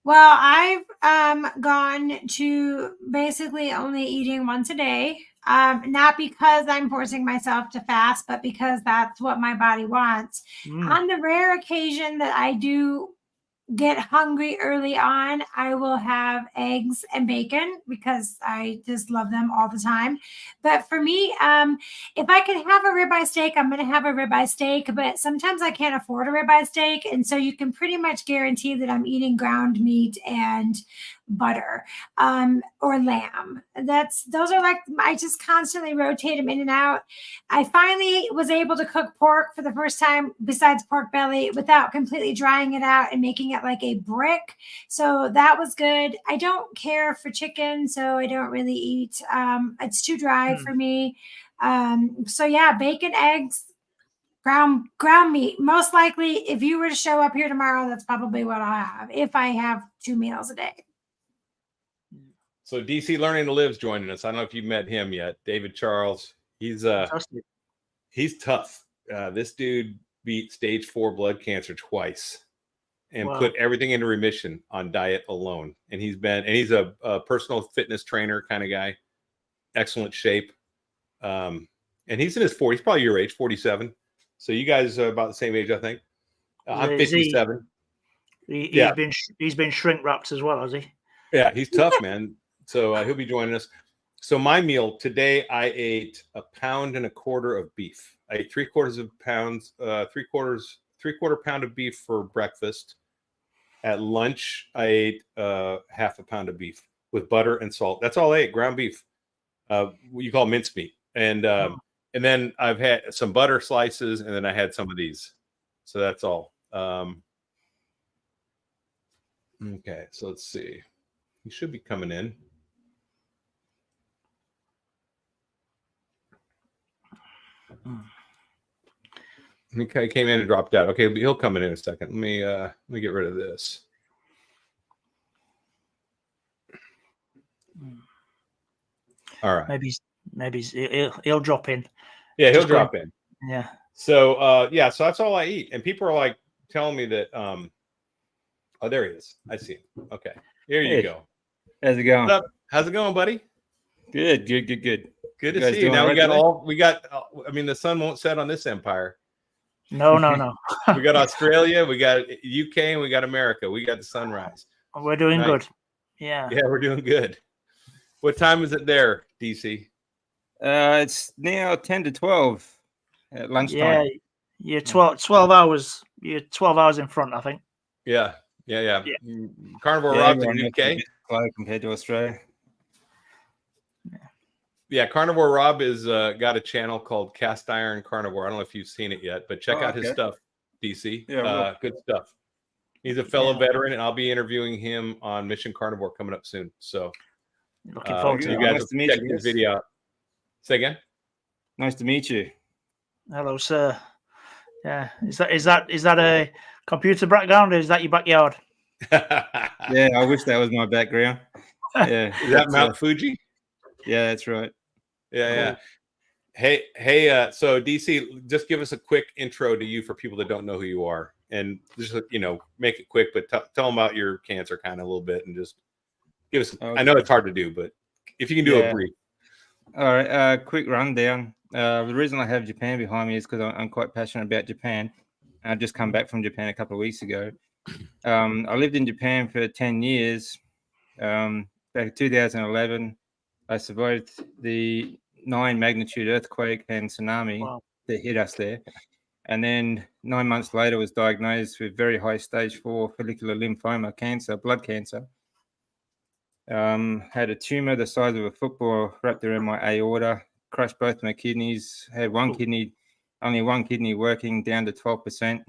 Well, I've gone to basically only eating once a day. Not because I'm forcing myself to fast, but because that's what my body wants. On the rare occasion that I do get hungry early on, I will have eggs and bacon because I just love them all the time. But for me, if I can have a ribeye steak, I'm going to have a ribeye steak, but sometimes I can't afford a ribeye steak. And so you can pretty much guarantee that I'm eating ground meat and butter, or lamb. Those are like, I just constantly rotate them in and out. I finally was able to cook pork for the first time besides pork belly without completely drying it out and making it like a brick. So that was good. I don't care for chicken, so I don't really eat. It's too dry for me. So yeah, bacon, eggs, ground meat. Most likely, if you were to show up here tomorrow, that's probably what I'll have if I have 2 meals a day. So DC Learning to Live's joining us. I don't know if you've met him yet. David Charles. He's tough. This dude beat stage 4 blood cancer twice and put everything into remission on diet alone. And he's a personal fitness trainer kind of guy. Excellent shape. And he's in his 40s, probably your age, 47. So you guys are about the same age, I think. I'm 57. He's been shrink wrapped as well, has he? Yeah, he's tough, man. So he'll be joining us. So my meal today, I ate 1.25 pounds of beef. I ate 3/4 pounds, three-quarter pound of beef for breakfast. At lunch, I ate 1/2 pound of beef with butter and salt. That's all I ate, ground beef. What you call mincemeat. And then I've had some butter slices, and then I had some of these. So that's all. Okay, so let's see. He should be coming in. Okay, came in and dropped out. Okay, but he'll come in a second. Let me get rid of this. All right. Maybe he'll drop in. Yeah, he'll drop in. Yeah. So so that's all I eat. And people are like telling me that oh, there he is. I see him. Okay. Here you go. How's it going? What's up? How's it going, buddy? Good. Good to see you. Now I mean, the sun won't set on this empire. No. We got Australia, we got UK, and we got America. We got the sunrise. We're doing good. Yeah. Yeah, we're doing good. What time is it there, DC? It's now 10 to 12 at lunchtime. Yeah, you're 12 hours. You're 12 hours in front, I think. Yeah. Carnivore Rob's in UK. Slow compared to Australia. Yeah, Carnivore Rob is got a channel called Cast Iron Carnivore. I don't know if you've seen it yet, but check out his stuff, DC. Yeah, good stuff. He's a fellow veteran, and I'll be interviewing him on Mission Carnivore coming up soon. So looking forward to you it. guys Nice to meet check you, his video out. Say again. Nice to meet you. Hello, sir. Yeah, is that a computer background, or is that your backyard? Yeah, I wish that was my background. Yeah, is that Mount Fuji? Yeah, that's right. Yeah. Hey. So DC, just give us a quick intro to you for people that don't know who you are, and just make it quick, but tell them about your cancer kind of a little bit, and just give us. Okay. I know it's hard to do, but if you can do a brief. All right. Quick rundown. The reason I have Japan behind me is because I'm quite passionate about Japan. I just come back from Japan a couple of weeks ago. I lived in Japan for 10 years. Back in 2011, I survived the 9 magnitude earthquake and tsunami that hit us there. And then 9 months later was diagnosed with very high stage 4 follicular lymphoma cancer, blood cancer. Had a tumor the size of a football wrapped around my aorta, crushed both my kidneys, had only one kidney working, down to 12%.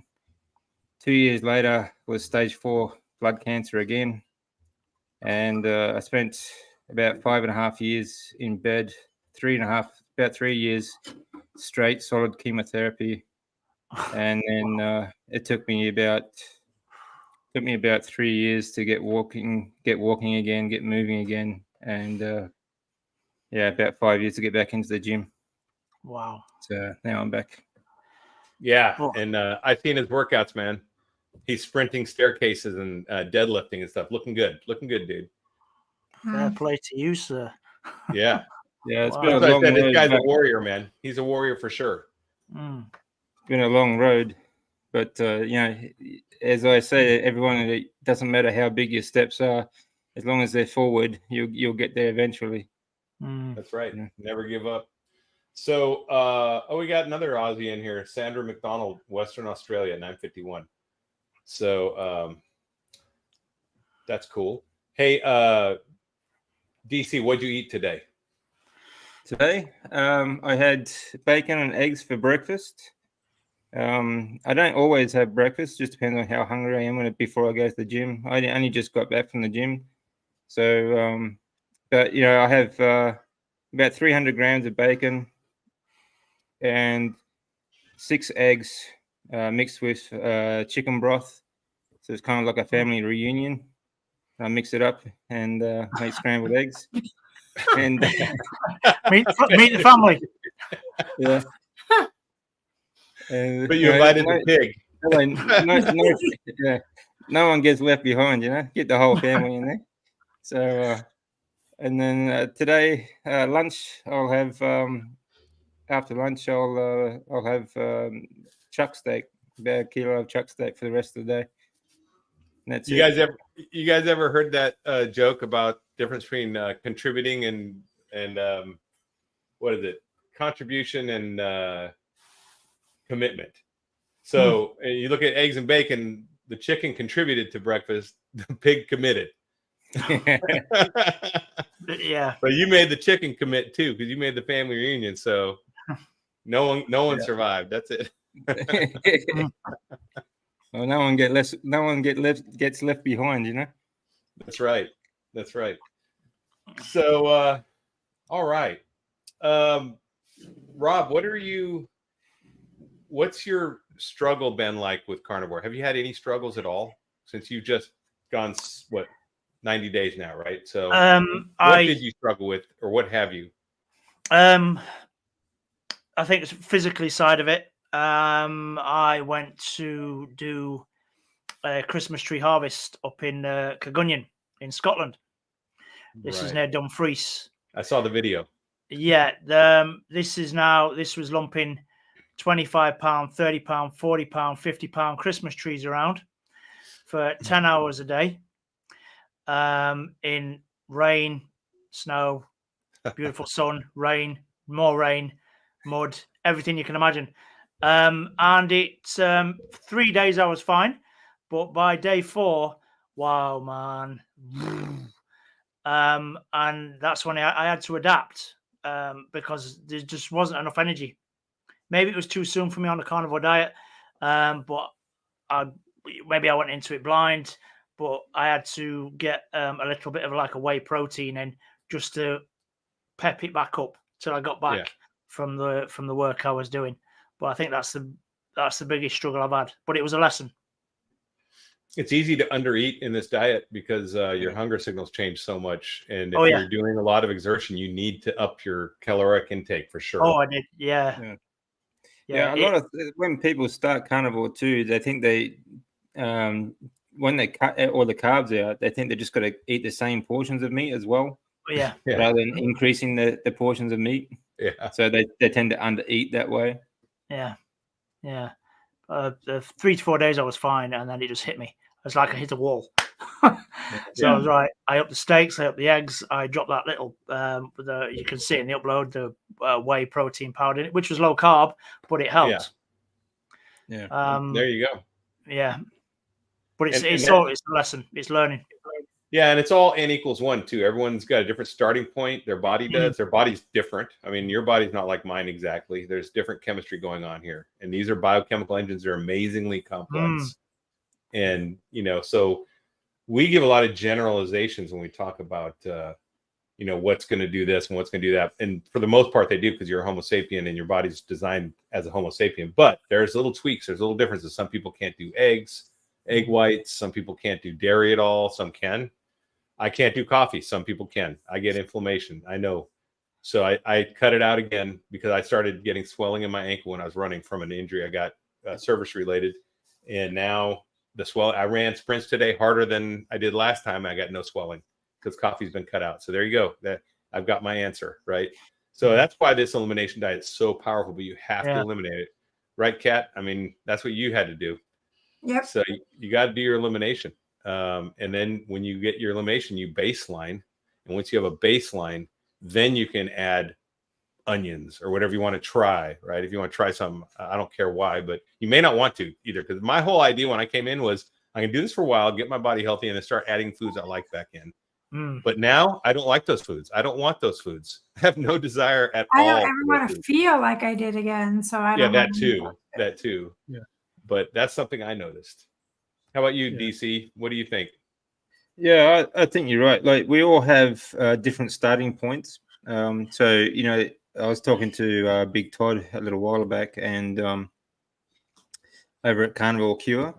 2 years later was stage 4 blood cancer again. And I spent about 5.5 years in bed, about 3 years straight solid chemotherapy. And then it took me about 3 years to get walking again, get moving again. And about 5 years to get back into the gym. Wow. So now I'm back. Yeah. And I've seen his workouts, man. He's sprinting staircases and deadlifting and stuff. Looking good, dude. Fair play to you, sir. Yeah. Yeah, it's been a long road. This guy's a warrior, man. He's a warrior for sure. It's been a long road, but as I say, everyone, it doesn't matter how big your steps are, as long as they're forward, you'll get there eventually. That's right. Yeah. Never give up. So, we got another Aussie in here, Sandra McDonald, Western Australia, 951. So, that's cool. Hey, DC, what'd you eat today? Today, I had bacon and eggs for breakfast. I don't always have breakfast, just depends on how hungry I am before I go to the gym. I only just got back from the gym. So, but I have about 300 grams of bacon and 6 eggs mixed with chicken broth. So it's kind of like a family reunion. I mix it up and make scrambled eggs. And meet the family. Yeah. But you invited the pig. No one gets left behind, get the whole family in there. So, and then today, lunch, I'll have, after lunch, I'll have chuck steak, about 1 kilo of chuck steak for the rest of the day. And that's you guys ever heard that joke about difference between contributing and what is it? Contribution and commitment. So you look at eggs and bacon, the chicken contributed to breakfast, the pig committed. Yeah. But you made the chicken commit too, because you made the family reunion. So no one survived. That's it. Well, no one gets left behind, you know. That's right. That's right. So all right. Rob, what's your struggle been like with carnivore? Have you had any struggles at all since you've just gone 90 days now, right? So what did you struggle with, or what have you? I think it's physically side of it. I went to do a Christmas tree harvest up in Cagunyan in Scotland. This is near Dumfries. I saw the video. Yeah, this was lumping £25, £30, £40, £50 Christmas trees around for 10 hours a day, in rain, snow, beautiful sun, rain, more rain, mud, everything you can imagine. And it's 3 days I was fine, but by day 4, wow, man. And that's when I had to adapt, because there just wasn't enough energy. Maybe it was too soon for me on the carnivore diet, but maybe I went into it blind. But I had to get a little bit of like a whey protein in just to pep it back up till I got back from the work I was doing. But I think that's the biggest struggle I've had. But it was a lesson. It's easy to undereat in this diet because your hunger signals change so much, and if you're doing a lot of exertion, you need to up your caloric intake for sure. Oh, I did, yeah. A lot of when people start carnivore too, they think when they cut all the carbs out, they think they just got to eat the same portions of meat as well. Rather than increasing the portions of meat. Yeah. So they tend to undereat that way. Yeah. The 3 to 4 days I was fine, and then it just hit me. It's like I hit a wall. So I was right. I upped the steaks, I upped the eggs, I dropped that little you can see in the upload the whey protein powder, which was low carb, but it helped. Yeah. There you go. Yeah. But it's a lesson. It's learning. Yeah, and it's all N equals 1 too. Everyone's got a different starting point. Their body does. Their body's different. I mean, your body's not like mine exactly. There's different chemistry going on here, and these are biochemical engines. They're amazingly complex, and so we give a lot of generalizations when we talk about what's going to do this and what's going to do that, and for the most part, they do because you're a Homo sapien and your body's designed as a Homo sapien. But there's little tweaks. There's little differences. Some people can't do egg whites. Some people can't do dairy at all. Some can. I can't do coffee. Some people can. I get inflammation. I know. So I cut it out again because I started getting swelling in my ankle when I was running from an injury I got service related. And now I ran sprints today harder than I did last time. I got no swelling because coffee's been cut out. So there you go. I've got my answer, right? So that's why this elimination diet is so powerful, but you have to eliminate it. Right, Kat? I mean, that's what you had to do. Yep. So you got to do your elimination. And then when you get your elimination, you baseline. And once you have a baseline, then you can add onions or whatever you want to try, right? If you want to try something, I don't care why, but you may not want to either. Because my whole idea when I came in was I can do this for a while, get my body healthy, and then start adding foods I like back in. But now I don't like those foods. I don't want those foods. I have no desire at all. I don't ever want to feel like I did again. So I don't. That too. Yeah. But that's something I noticed. How about you, DC? What do you think? Yeah, I think you're right. Like we all have different starting points. So I was talking to Big Todd a little while back, and over at Carnivore Cure,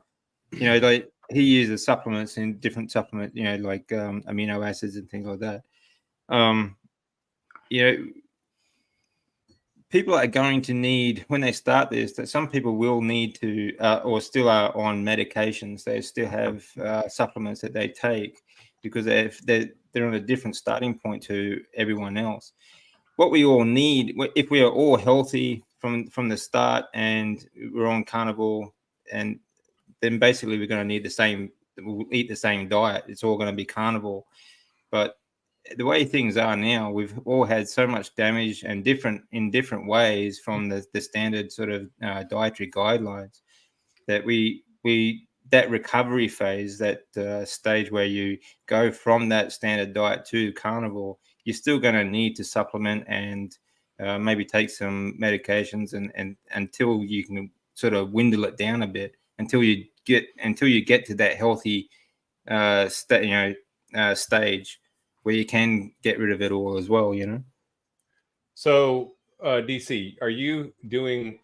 like he uses supplements and different supplements, like amino acids and things like that. People are going to need, when they start this, that some people will need to, or still are on medications. They still have supplements that they take because they're on a different starting point to everyone else. What we all need, if we are all healthy from the start and we're on carnivore, and then basically we're going to need we'll eat the same diet. It's all going to be carnivore. But the way things are now, we've all had so much damage and in different ways from the standard sort of dietary guidelines that that recovery phase, that stage where you go from that standard diet to carnivore, you're still going to need to supplement and maybe take some medications and until you can sort of dwindle it down a bit until you get to that healthy stage where you can get rid of it all as well, So, DC, are you doing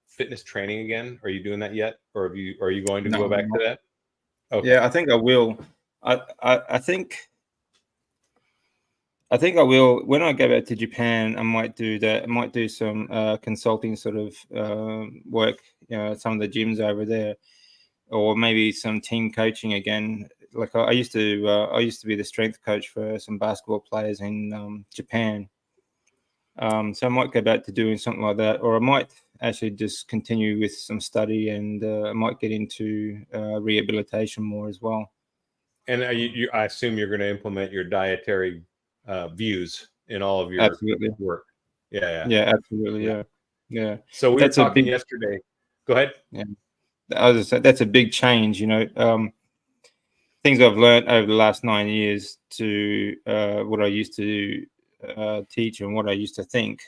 fitness training again? Are you doing that yet, or are you going to go back to that? Okay. Yeah, I think I will. I think I will. When I go back to Japan, I might do that. I might do some consulting sort of work, some of the gyms over there, or maybe some team coaching again. Like I used to be the strength coach for some basketball players in Japan. So I might go back to doing something like that, or I might actually just continue with some study, and I might get into rehabilitation more as well. And I assume you're going to implement your dietary views in all of your absolutely. Work. Yeah, absolutely, yeah. So we were talking yesterday. Go ahead. Yeah, I was saying, that's a big change. Things I've learned over the last 9 years to what I used to teach and what I used to think.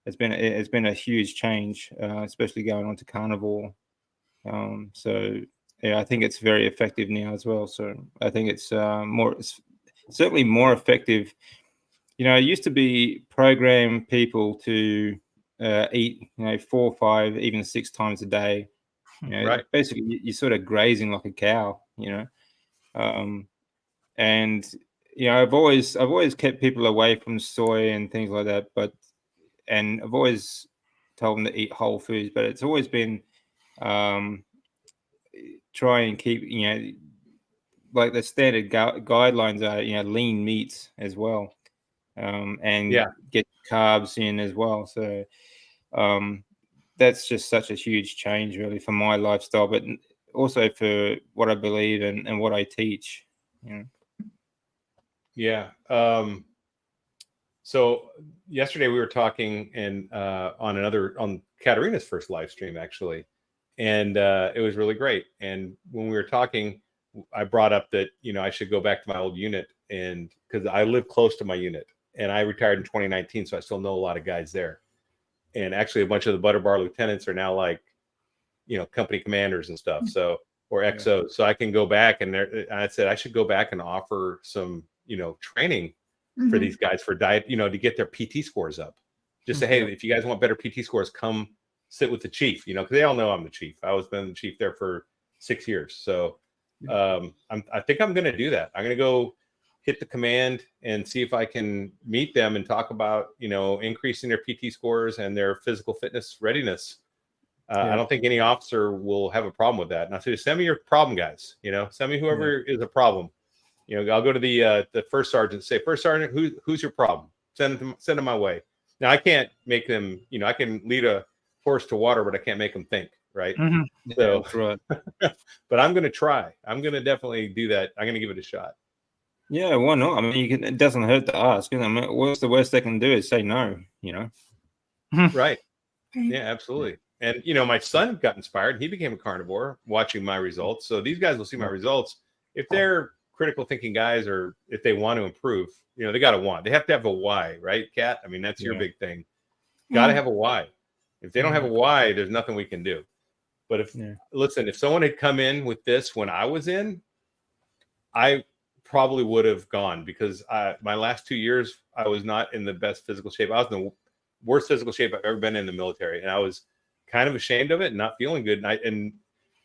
It's been a huge change, especially going on to carnivore. So yeah, I think it's very effective now as well. So I think it's certainly more effective. It used to be program people to eat, 4, 5, even 6 times a day. Right. Basically, you're sort of grazing like a cow. And I've always kept people away from soy and things like that, and I've always told them to eat whole foods, but it's always been try and keep like the standard guidelines are lean meats as well, and get carbs in as well. So that's just such a huge change really for my lifestyle, but also for what I believe and what I teach. Yeah. So yesterday we were talking on Katarina's first live stream actually, and it was really great. And when we were talking, I brought up that I should go back to my old unit, and because I live close to my unit, and I retired in 2019, so I still know a lot of guys there. And actually, a bunch of the Butter Bar lieutenants are now like, company commanders and stuff. So or XOs. So I can go back, and I said I should go back and offer some training for these guys for diet, to get their PT scores up. Just say, hey, if you guys want better PT scores, come sit with the chief, because they all know I'm the chief. I was been the chief there for 6 years. So I think I'm going to do that. I'm going to go hit the command and see if I can meet them and talk about, increasing their PT scores and their physical fitness readiness. I don't think any officer will have a problem with that. And I say, send me your problem guys, send me whoever is a problem. I'll go to the first sergeant and say, first sergeant, who's your problem? Send them my way. Now I can't make them, I can lead a horse to water, but I can't make them think. Right. Mm-hmm. So, that's right. But I'm going to try. I'm going to definitely do that. I'm going to give it a shot. Yeah, why not? I mean, it doesn't hurt to ask. What's the worst they can do is say no. Right. Yeah, absolutely. And my son got inspired. He became a carnivore watching my results. So these guys will see my results. If they're critical thinking guys, or if they want to improve, they got to want. They have to have a why, right, Kat? I mean, that's your big thing. Got to have a why. If they don't have a why, there's nothing we can do. But listen, if someone had come in with this when I was in, I probably would have gone, because my last 2 years, I was not in the best physical shape. I was in the worst physical shape I've ever been in the military. And I was kind of ashamed of it and not feeling good. And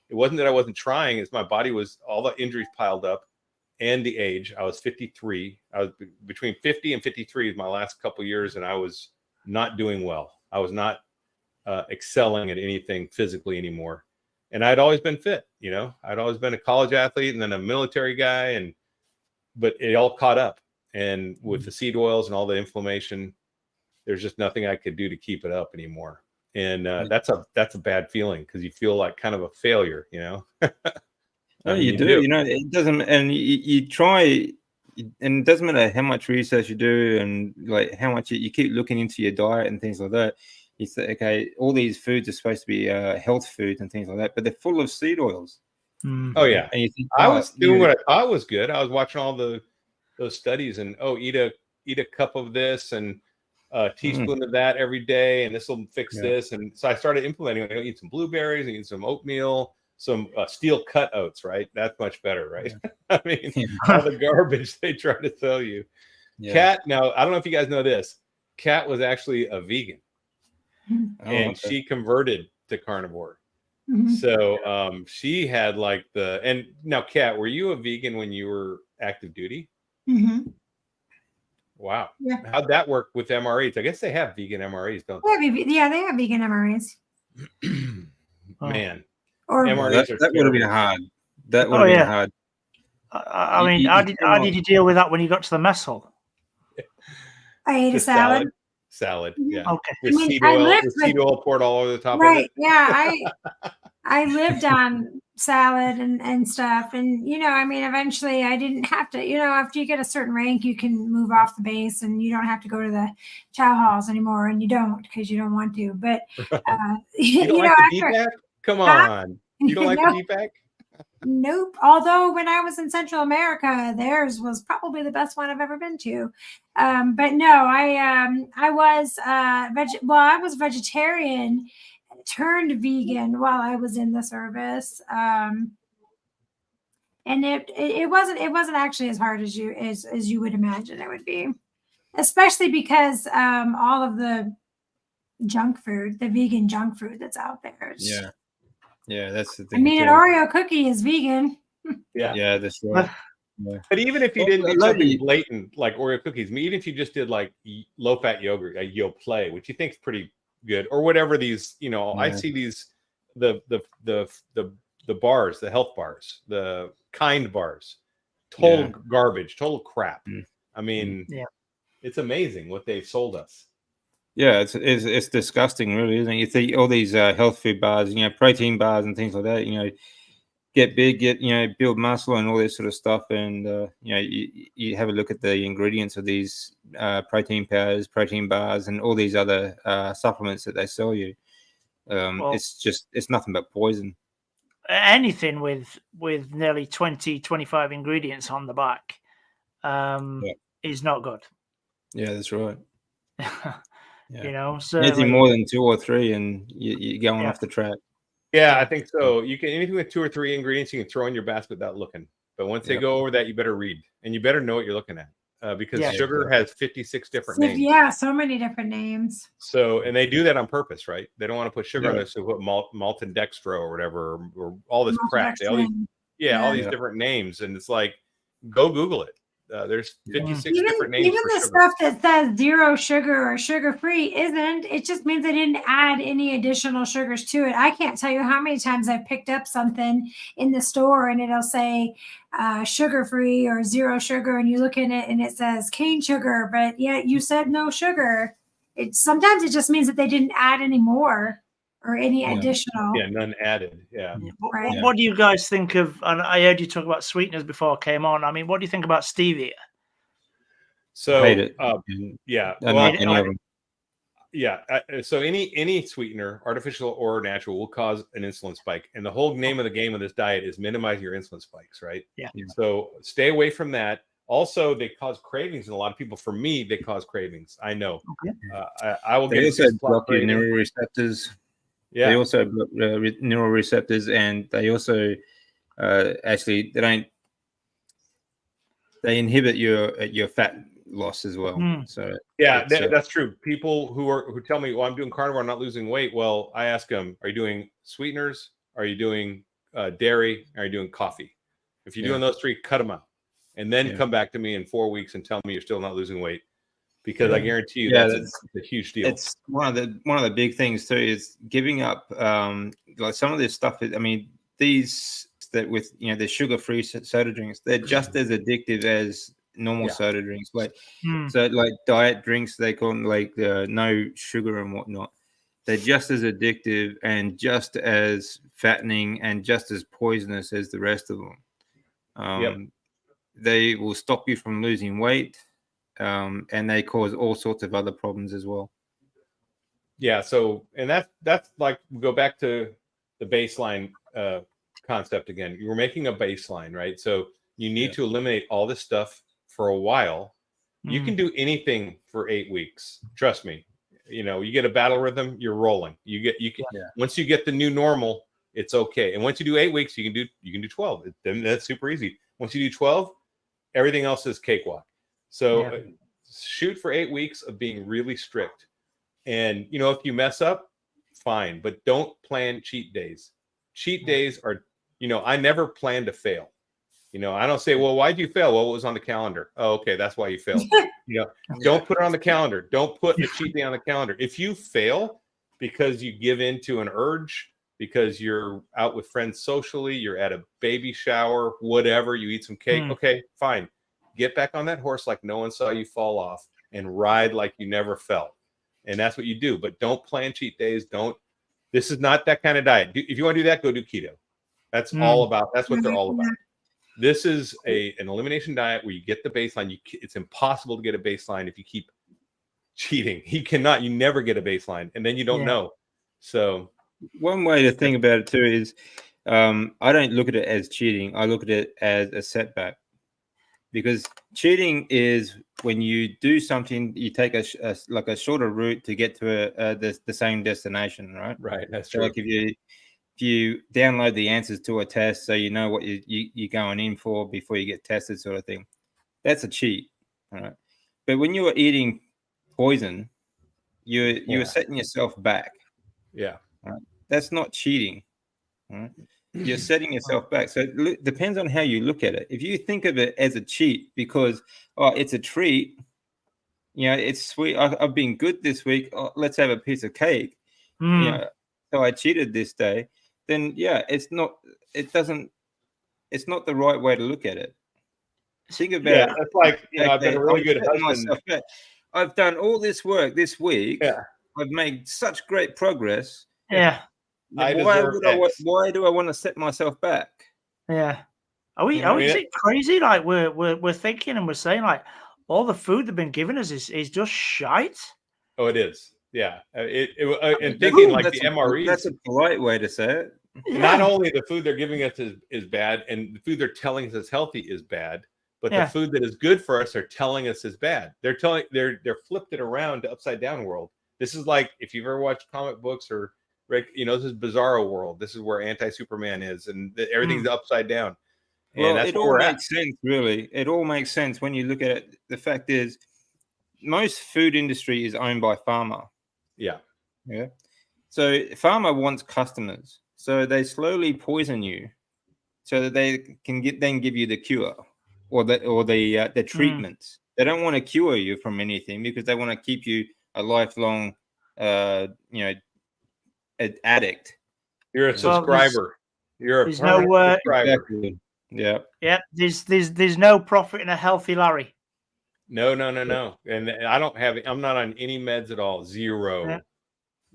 it wasn't that I wasn't trying. It's my body was, all the injuries piled up and the age. I was 53. I was between 50 and 53 is my last couple of years. And I was not doing well. I was not excelling at anything physically anymore. And I'd always been fit, I'd always been a college athlete and then a military guy. But it all caught up. And with the seed oils and all the inflammation, there's just nothing I could do to keep it up anymore. And that's a bad feeling, because you feel like kind of a failure, Oh, you do. It doesn't, and you try and it doesn't matter how much research you do and like how much you keep looking into your diet and things like that. You say, okay, all these foods are supposed to be health foods and things like that, but they're full of seed oils. Oh yeah, and you think, I was doing what I thought was good. I was watching all those studies, and eat a cup of this and a teaspoon of that every day, and this will fix this. And so I started implementing it. I eat some blueberries, I eat some oatmeal, some steel cut oats, right? That's much better, right? I mean, all the garbage they try to sell you. Kat, now I don't know if you guys know this. Kat was actually a vegan, and she converted to carnivore. So she had like and now, Kat, were you a vegan when you were active duty? Wow. Yeah. How'd that work with MREs? I guess they have vegan MREs, don't they? Yeah, they have vegan MREs. Man. Or MREs that would have been hard. That would have been hard. I mean, how did you deal with that when you got to the mess hall? I ate a salad. Salad, yeah. Okay. With seed oil poured all over the top of it. Right, yeah. I lived on salad and stuff. And, I mean, eventually I didn't have to, after you get a certain rank, you can move off the base and you don't have to go to the chow halls anymore. And you don't, because you don't want to. But, you don't like the DPAC? Come on. You don't like the DPAC? Nope. Although when I was in Central America, theirs was probably the best one I've ever been to. But no, I was vegetarian, turned vegan while I was in the service. And it wasn't actually as hard as you would imagine it would be, especially because all of the vegan junk food that's out there. Yeah, that's the thing. I mean, an Oreo cookie is vegan. Yeah, that's right. But even if you didn't do something blatant like Oreo cookies, even if you just did like low-fat yogurt, a Yoplait, which you think is pretty good, or whatever these, I see these the bars, the health bars, the kind bars, total garbage, total crap. I mean, it's amazing what they've sold us. Yeah, it's disgusting, really, isn't it? You see all these health food bars, protein bars and things like that. Get big, build muscle and all this sort of stuff, and you have a look at the ingredients of these protein powders, protein bars, and all these other supplements that they sell you. It's nothing but poison. Anything with nearly 20-25 ingredients on the back is not good. Yeah, that's right. Certainly, anything more than 2 or 3 and you're going off the track. Yeah, I think so. You can anything with 2 or 3 ingredients you can throw in your basket without looking. But once they go over that, you better read, and you better know what you're looking at, because sugar has 56 different names. Yeah, so many different names. So, and they do that on purpose, right? They don't want to put sugar on this, so put malted dextro or whatever, or all this crap. All these different names, and it's like, go Google it. There's 56 different names. Even for the sugar. stuff that says 0 sugar or sugar free isn't. It just means they didn't add any additional sugars to it. I can't tell you how many times I've picked up something in the store and it'll say sugar free or 0 sugar, and you look in it and it says cane sugar, but yet you said no sugar. Sometimes it just means that they didn't add any more or any additional. Yeah, none added. Yeah. Right. What do you guys think of? And I heard you talk about sweeteners before I came on. I mean, what do you think about stevia? So, hate it. Yeah. So any sweetener, artificial or natural, will cause an insulin spike, and the whole name of the game of this diet is minimizing your insulin spikes, right? Yeah. So stay away from that. Also, they cause cravings in a lot of people. For me, they cause cravings. I know. Okay. I will They get also block your neuroreceptors. Yeah. They also block neuroreceptors, and they also actually they inhibit your fat loss as well. So that's true. People who tell me, well, I'm doing carnivore, I'm not losing weight. Well, I ask them, are you doing sweeteners? Are you doing dairy? Are you doing coffee? If you're doing those 3, cut them out, and then come back to me in 4 weeks and tell me you're still not losing weight, because I guarantee you that's a huge deal. It's one of the big things too is giving up like some of this stuff. I mean, these that with the sugar-free soda drinks, they're just as addictive as normal soda drinks. Like so, like diet drinks, they call them like no sugar and whatnot. They're just as addictive and just as fattening and just as poisonous as the rest of them. they will stop you from losing weight, and they cause all sorts of other problems as well. Yeah. So, and that's like, go back to the baseline concept again. You were making a baseline, right? So you need to eliminate all this stuff for a while. You can do anything for 8 weeks. Trust me. You know, you get a battle rhythm, you're rolling. Once you get the new normal, it's okay. And once you do 8 weeks, you can do 12. Then that's super easy. Once you do 12, everything else is cakewalk. So shoot for 8 weeks of being really strict. And, you know, if you mess up, fine, but don't plan cheat days. Cheat days are, you know, I never plan to fail. You know, I don't say, well, why'd you fail? Well, it was on the calendar. Oh, okay, that's why you failed. You know, don't put it on the calendar. Don't put a cheat day on the calendar. If you fail because you give in to an urge, because you're out with friends socially, you're at a baby shower, whatever, you eat some cake, okay, fine. Get back on that horse like no one saw you fall off and ride like you never fell. And that's what you do. But don't plan cheat days. This is not that kind of diet. If you want to do that, go do keto. That's all about, that's what they're all about. This is an elimination diet where you get the baseline. It's impossible to get a baseline if you keep cheating. You never get a baseline, and then you don't know. So one way to think about it too is, I don't look at it as cheating. I look at it as a setback, because cheating is when you do something, you take a shorter route to get to the same destination, right? Right, that's so true. Like if you download the answers to a test, so you know what you're going in for before you get tested, sort of thing, that's a cheat, right? But when you are eating poison, you're setting yourself back. Yeah, right? That's not cheating. Right? You're setting yourself back. So it depends on how you look at it. If you think of it as a cheat because, it's a treat, you know, it's sweet. I've been good this week. Oh, let's have a piece of cake. You know, so I cheated this day. Then it's not the right way to look at it. Think about it. That's like, you know, I've been a really good husband. I've done all this work this week. Yeah. I've made such great progress. Yeah. Why do I want to set myself back? Yeah. Is it crazy? Like we're thinking and we're saying like all the food they've been giving us is just shite. Oh, it is. Yeah. And thinking like the MREs. That's a polite way to say it. Not only the food they're giving us is bad, and the food they're telling us is healthy is bad, but the food that is good for us are telling us is bad. They're flipped it around to upside down world. This is like, if you've ever watched comic books or, you know, this is Bizarro world. This is where anti-Superman is, and everything's upside down. And it all makes sense, really. It all makes sense when you look at it. The fact is, most food industry is owned by pharma. Yeah. So pharma wants customers, so they slowly poison you, so that they can then give you the cure or the treatments. They don't want to cure you from anything because they want to keep you a lifelong, addict. You're a subscriber. You're a subscriber. Exactly. Yeah. There's no profit in a healthy Larry. No. And I'm not on any meds at all. Zero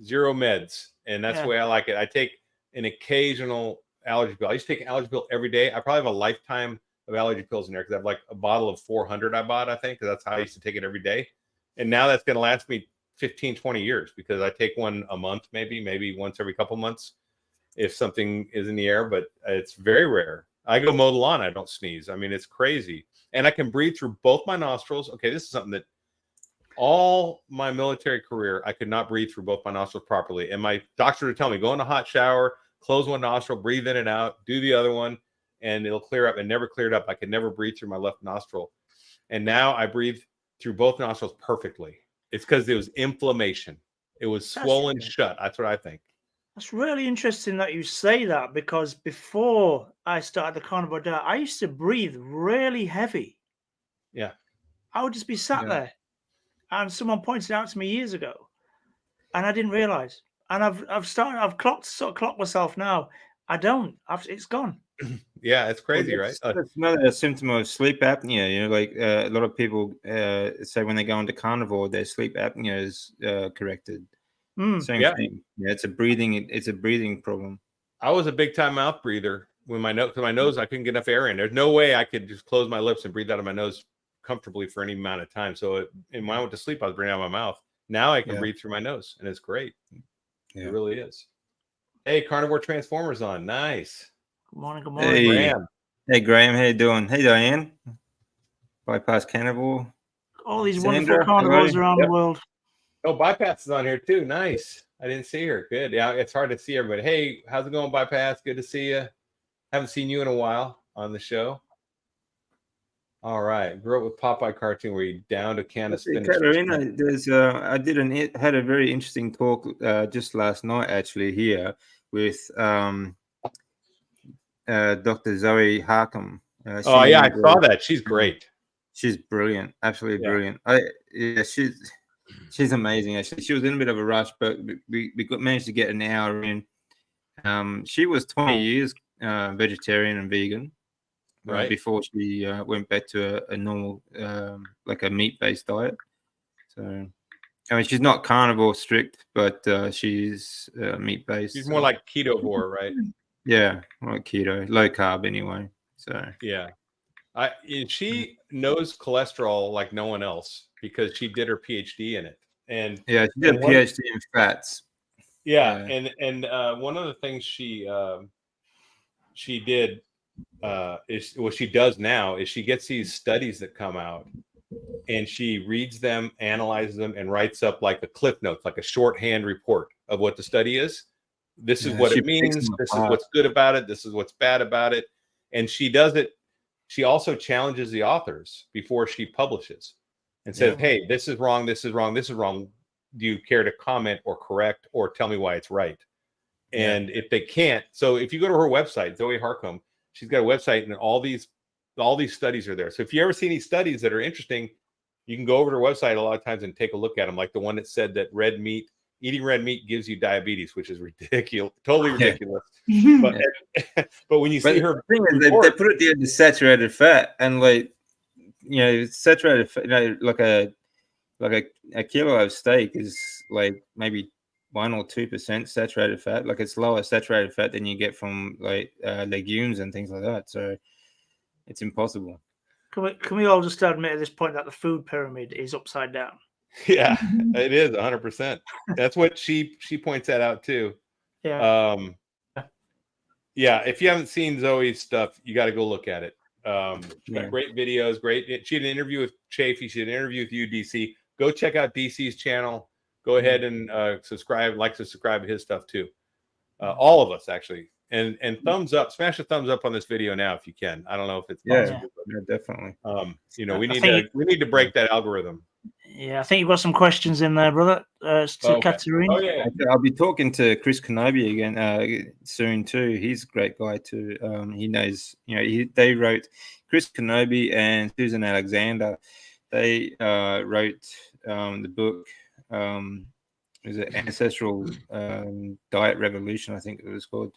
meds. And that's the way I like it. I take an occasional allergy pill. I used to take an allergy pill every day. I probably have a lifetime of allergy pills in there because I have like a bottle of 400 I bought, I think, because that's how I used to take it every day. And now that's going to last me 15, 20 years because I take one a month, maybe once every couple months if something is in the air, but it's very rare. I go mow the lawn, I don't sneeze. I mean, it's crazy. And I can breathe through both my nostrils. Okay, this is something that all my military career, I could not breathe through both my nostrils properly. And my doctor would tell me, go in a hot shower, close one nostril, breathe in and out, do the other one, and it'll clear up. And never cleared up. I could never breathe through my left nostril. And now I breathe through both nostrils perfectly. It's because there was inflammation. It was swollen shut. That's what I think. That's really interesting that you say that, because before I started the carnivore diet, I used to breathe really heavy. Yeah. I would just be sat there, and someone pointed out to me years ago, and I didn't realize. And I've clocked myself now. I don't. It's gone. Yeah, it's crazy, right? That's another symptom of sleep apnea. You know, like a lot of people say when they go into carnivore, their sleep apnea is corrected. Same thing. Yeah, it's a breathing problem. I was a big time mouth breather when my nose, I couldn't get enough air in. There's no way I could just close my lips and breathe out of my nose comfortably for any amount of time. So when I went to sleep, I was breathing out of my mouth. Now I can breathe through my nose, and it's great. It really is. Hey, Carnivore Transformers on. Nice. Good morning. Good morning. Hey, Graham. Hey, Graham. How you doing? Hey, Diane. Bypass Carnivore. All these Sandra, wonderful carnivores hello. around the world. Oh, Bypass is on here too. Nice. I didn't see her. Good. Yeah, it's hard to see everybody. Hey, how's it going, Bypass? Good to see you. Haven't seen you in a while on the show. All right. Grew up with Popeye cartoon where you down to can of spinach. Katerina, there's had a very interesting talk just last night actually here with Dr. Zoe Harcum. I saw that. She's great. She's brilliant, absolutely brilliant. She's amazing. Actually, she was in a bit of a rush, but we managed to get an hour in. She was 20 years vegetarian and vegan, right, before she went back to a normal, like a meat-based diet. So, I mean, she's not carnivore strict, but she's meat-based. She's more like ketovore, right? Yeah, like keto, low carb anyway. So yeah. She knows cholesterol like no one else because she did her PhD in it. And yeah, she did a PhD in fats. Yeah, and one of the things she did is what she does now is she gets these studies that come out and she reads them, analyzes them, and writes up like a cliff notes, like a shorthand report of what the study is. This is what it means. This is what's good about it. This is what's bad about it. And she does it. She also challenges the authors before she publishes and says, hey, this is wrong. This is wrong. This is wrong. Do you care to comment or correct or tell me why it's right? And if they can't, so if you go to her website, Zoe Harcum, she's got a website and all these studies are there. So if you ever see any studies that are interesting, you can go over to her website a lot of times and take a look at them. Like the one that said that eating red meat gives you diabetes, which is ridiculous, totally ridiculous. But when you see her, they put it there to saturated fat, and like saturated fat, like a kilo of steak is like maybe 1 or 2% saturated fat. Like it's lower saturated fat than you get from like legumes and things like that. So it's impossible. Can we all just admit at this point that the food pyramid is upside down? Yeah, it is 100%. That's what she points that out too. Yeah. Yeah. If you haven't seen Zoe's stuff, you got to go look at it. She's got great videos. Great. She had an interview with Chafee. She had an interview with you, DC. Go check out DC's channel. Go ahead and subscribe. Like to subscribe to his stuff too. All of us actually. And thumbs up. Smash a thumbs up on this video now if you can. I don't know if it's possible. Yeah, definitely. We need to break that algorithm. Yeah, I think you've got some questions in there, brother. Katerina. Oh yeah. I'll be talking to Chris Kenobi again soon too. He's a great guy too. He knows, they wrote, Chris Kenobi and Susan Alexander. They wrote the book. It was an Ancestral Diet Revolution, I think it was called.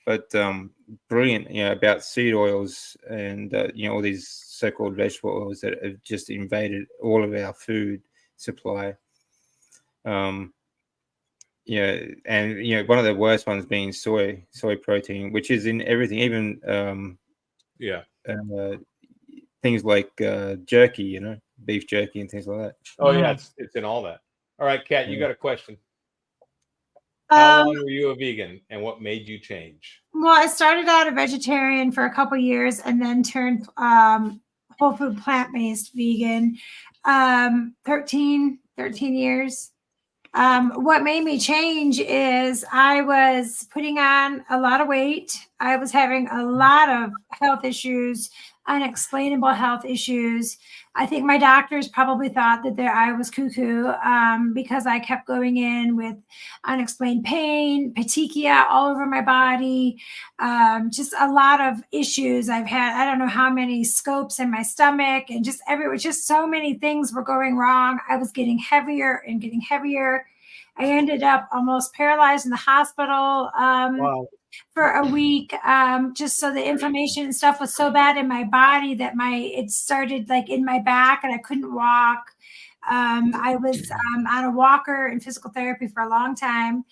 But brilliant, about seed oils and all these so-called vegetable oils that have just invaded all of our food supply. And one of the worst ones being soy protein, which is in everything, even things like jerky, beef jerky and things like that. Oh yeah, it's in all that. All right, Kat, you got a question. How long were you a vegan and what made you change? Well, I started out a vegetarian for a couple years and then turned whole food plant-based vegan 13 years. What made me change is I was putting on a lot of weight. I was having a lot of health issues, unexplainable health issues. I think my doctors probably thought that I was cuckoo because I kept going in with unexplained pain, petechia all over my body, just a lot of issues I've had. I don't know how many scopes in my stomach and just everywhere. Just so many things were going wrong. I was getting heavier and getting heavier. I ended up almost paralyzed in the hospital. For a week, just so the inflammation and stuff was so bad in my body that it started like in my back and I couldn't walk. I was on a walker in physical therapy for a long time.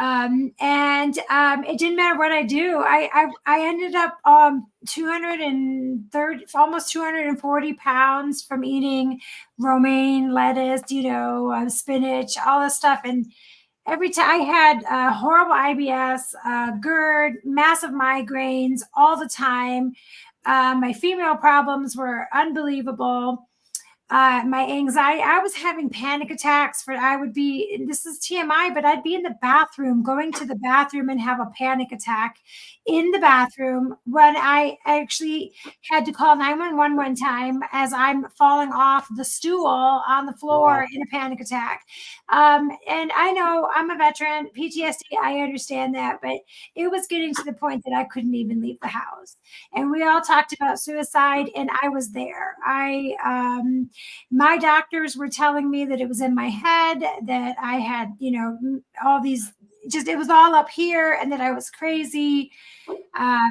It didn't matter what I do. I ended up 230, almost 240 pounds from eating romaine, lettuce, spinach, all this stuff. And every time I had horrible IBS, GERD, massive migraines all the time. My female problems were unbelievable. My anxiety, I was having panic attacks this is TMI, but I'd be in the bathroom, going to the bathroom and have a panic attack in the bathroom when I actually had to call 911 one time as I'm falling off the stool on the floor in a panic attack. And I know I'm a veteran, PTSD, I understand that, but it was getting to the point that I couldn't even leave the house. And we all talked about suicide, and I was there. My doctors were telling me that it was in my head, that I had, all these, it was all up here, and that I was crazy,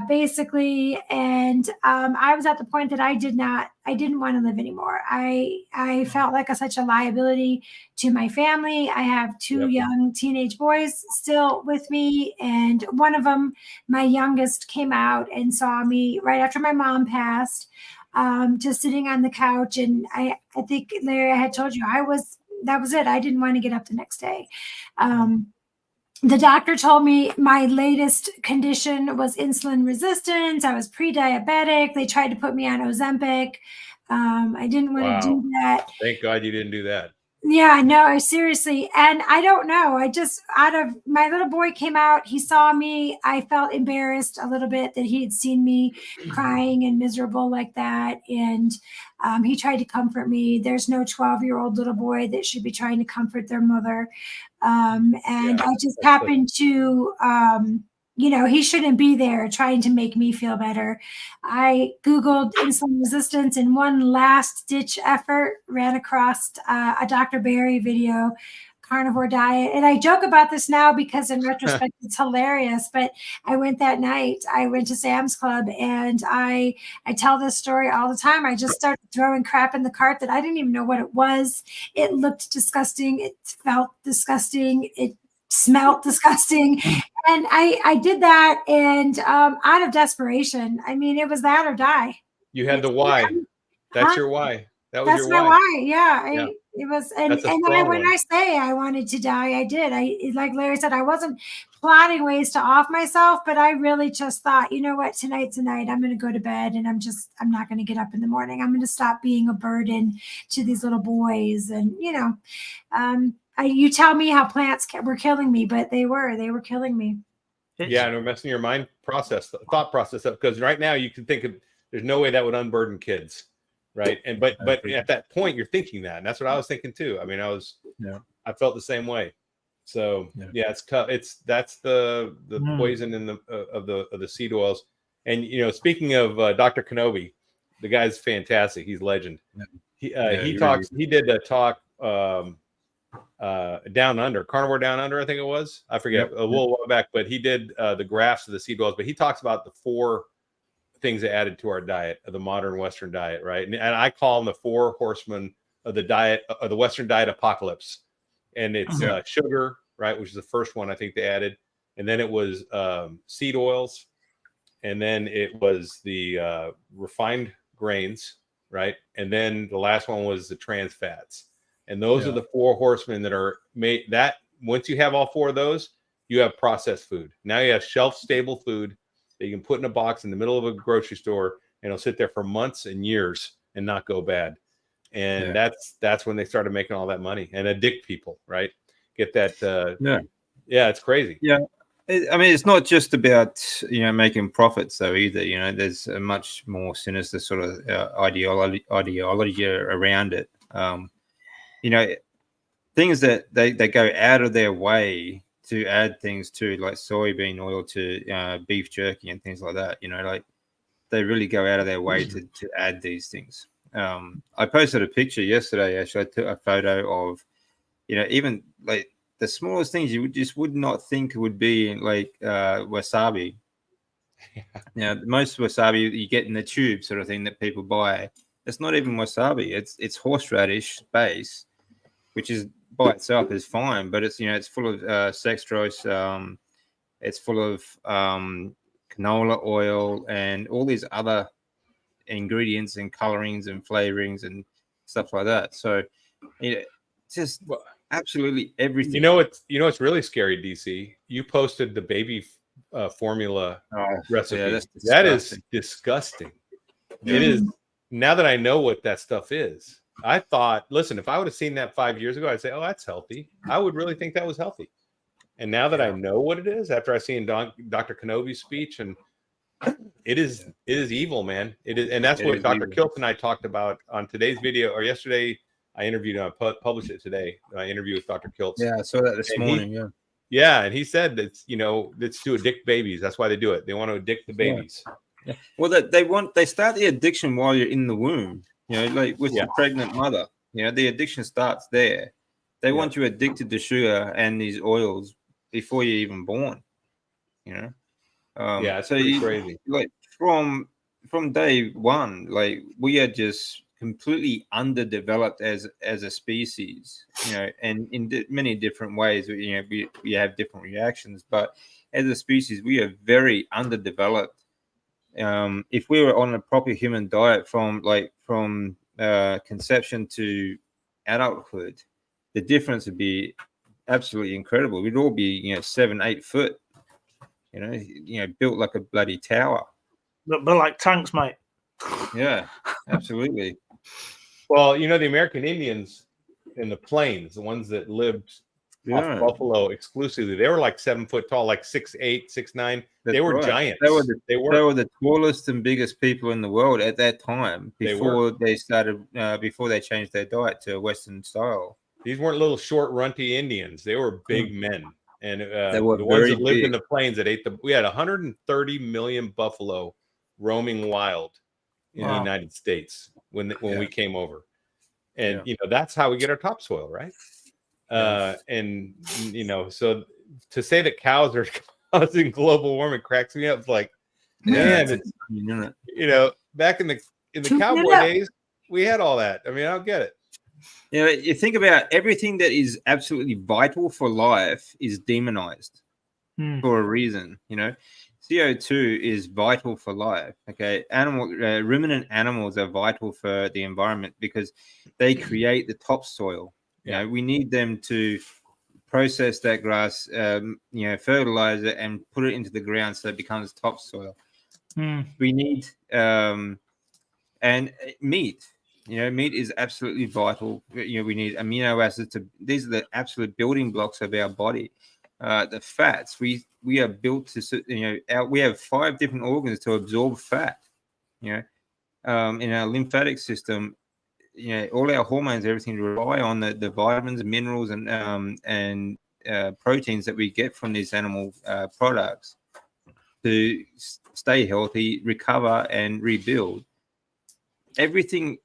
basically. And I was at the point that I didn't want to live anymore. I felt like such a liability to my family. I have two young teenage boys still with me. And one of them, my youngest, came out and saw me right after my mom passed, just sitting on the couch. And I think, Larry, I had told you, that was it. I didn't want to get up the next day. The doctor told me my latest condition was insulin resistance. I was pre-diabetic. They tried to put me on Ozempic. I didn't want to do that. Thank God you didn't do that. Yeah, no, seriously. And I don't know. My little boy came out. He saw me. I felt embarrassed a little bit that he had seen me crying and miserable like that. And he tried to comfort me. There's no 12-year-old little boy that should be trying to comfort their mother. I just happened to, he shouldn't be there trying to make me feel better. I Googled insulin resistance, in one last ditch effort, ran across a Dr. Berry video, Carnivore diet. And I joke about this now because in retrospect, it's hilarious. But I went that night, I went to Sam's Club, and I tell this story all the time. I just started throwing crap in the cart that I didn't even know what it was. It looked disgusting. It felt disgusting. It smelled disgusting. And I did that, and out of desperation. I mean, it was that or die. You had the why. That's your why. That's your my why. Yeah. It was, and when I say I wanted to die, I did. Like Larry said, I wasn't plotting ways to off myself, but I really just thought, you know what, tonight's the night. I'm going to go to bed, and I'm not going to get up in the morning. I'm going to stop being a burden to these little boys. And, you tell me how plants were killing me, but they were killing me. Yeah, and they're messing your mind thought process up, because right now you can think of, there's no way that would unburden kids. Right. And but at that point you're thinking that, and that's what I was thinking too. I mean, I felt the same way. So it's tough. That's the poison in of the seed oils. And speaking of Dr. Kenobi, the guy's fantastic. He's a legend. He talks. He did a talk down under, Carnivore Down Under, I think it was. I forget, a little while back, but he did the graphs of the seed oils. But he talks about the 4 things that added to our diet, of the modern Western diet, right? And I call them the 4 horsemen of the diet, of the Western diet apocalypse. And it's sugar, right, which is the first one I think they added, and then it was seed oils, and then it was the refined grains, right, and then the last one was the trans fats. And those are the 4 horsemen that are made. That once you have all 4 of those, you have processed food. Now you have shelf-stable food that you can put in a box in the middle of a grocery store, and it'll sit there for months and years and not go bad. And that's when they started making all that money and addict people, right? Get that. It's crazy. Yeah. I mean, it's not just about, making profits though either. There's a much more sinister sort of ideology around it. Things that they go out of their way to add things to, like soybean oil to beef jerky and things like that. Like they really go out of their way to add these things. I posted a picture yesterday. Actually, I took a photo of, even like the smallest things you would not think would be like wasabi. Most wasabi you get in the tube sort of thing that people buy. It's not even wasabi. It's horseradish base, which is by itself is fine, but it's it's full of dextrose, it's full of canola oil and all these other ingredients and colorings and flavorings and stuff like that. So just absolutely everything. You know it's really scary, DC. You posted the baby formula recipe. Yeah, that is disgusting. Yeah. It is. Now that I know what that stuff is, I thought, listen, if I would have seen that 5 years ago, I'd say, oh, that's healthy. I would really think that was healthy. And now that I know what it is, after I seen Dr. Kenobi's speech, and it is evil, man. It is, and that's what Dr. Kilt and I talked about on today's video, or yesterday. I interviewed him, published it today. I interviewed with Dr. Kilt. Yeah, I saw that this morning. Yeah, and he said that it's to addict babies. That's why they do it. They want to addict the babies. Yeah. Well, they start the addiction while you're in the womb. Like with the pregnant mother. The addiction starts there. They want you addicted to sugar and these oils before you're even born. It's so crazy. Like from day one, like we are just completely underdeveloped as a species, and in many different ways. We have different reactions, but as a species, we are very underdeveloped. If we were on a proper human diet from conception to adulthood, the difference would be absolutely incredible. We'd all be 7-8 foot, built like a bloody tower. But like tanks, mate. Yeah, absolutely. Well, the American Indians in the plains, the ones that lived off buffalo exclusively, they were like 7 foot tall, like 6'8", 6'9". They were giants. They were the tallest and biggest people in the world at that time before they changed their diet to Western style. These weren't little short, runty Indians. They were big men, and they were the ones that lived big in the plains that ate we had 130 million buffalo roaming wild in the United States when we came over, and that's how we get our topsoil, right? And so to say that cows are causing global warming cracks me up. It's like, man, back in the cowboy days, we had all that. I mean, I don't get it. You think about everything that is absolutely vital for life is demonized for a reason. CO2 is vital for life. Okay, ruminant animals are vital for the environment because they create the topsoil. We need them to process that grass, fertilize it, and put it into the ground so it becomes topsoil. We need and meat. Meat is absolutely vital. We need amino acids these are the absolute building blocks of our body. The fats, we are built to, we have 5 different organs to absorb fat. In our lymphatic system, all our hormones, everything rely on the vitamins, minerals, and proteins that we get from these animal products to stay healthy, recover, and rebuild. Everything.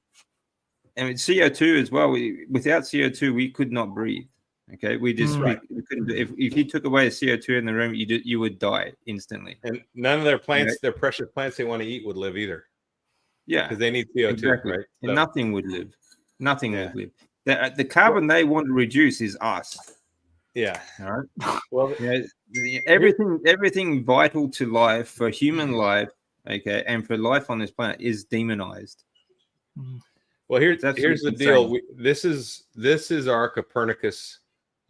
And with CO2 as well. Without CO2, we could not breathe. Okay, we couldn't. If you took away the CO2 in the room, you would die instantly. And none of their plants, their precious plants they want to eat, would live either. Yeah, because they need CO2, exactly. right? And nothing would live. Nothing would live. The carbon they want to reduce is us. Yeah. All right. Well, everything vital to life, for human life, okay, and for life on this planet is demonized. Well, here's the deal. This is our Copernicus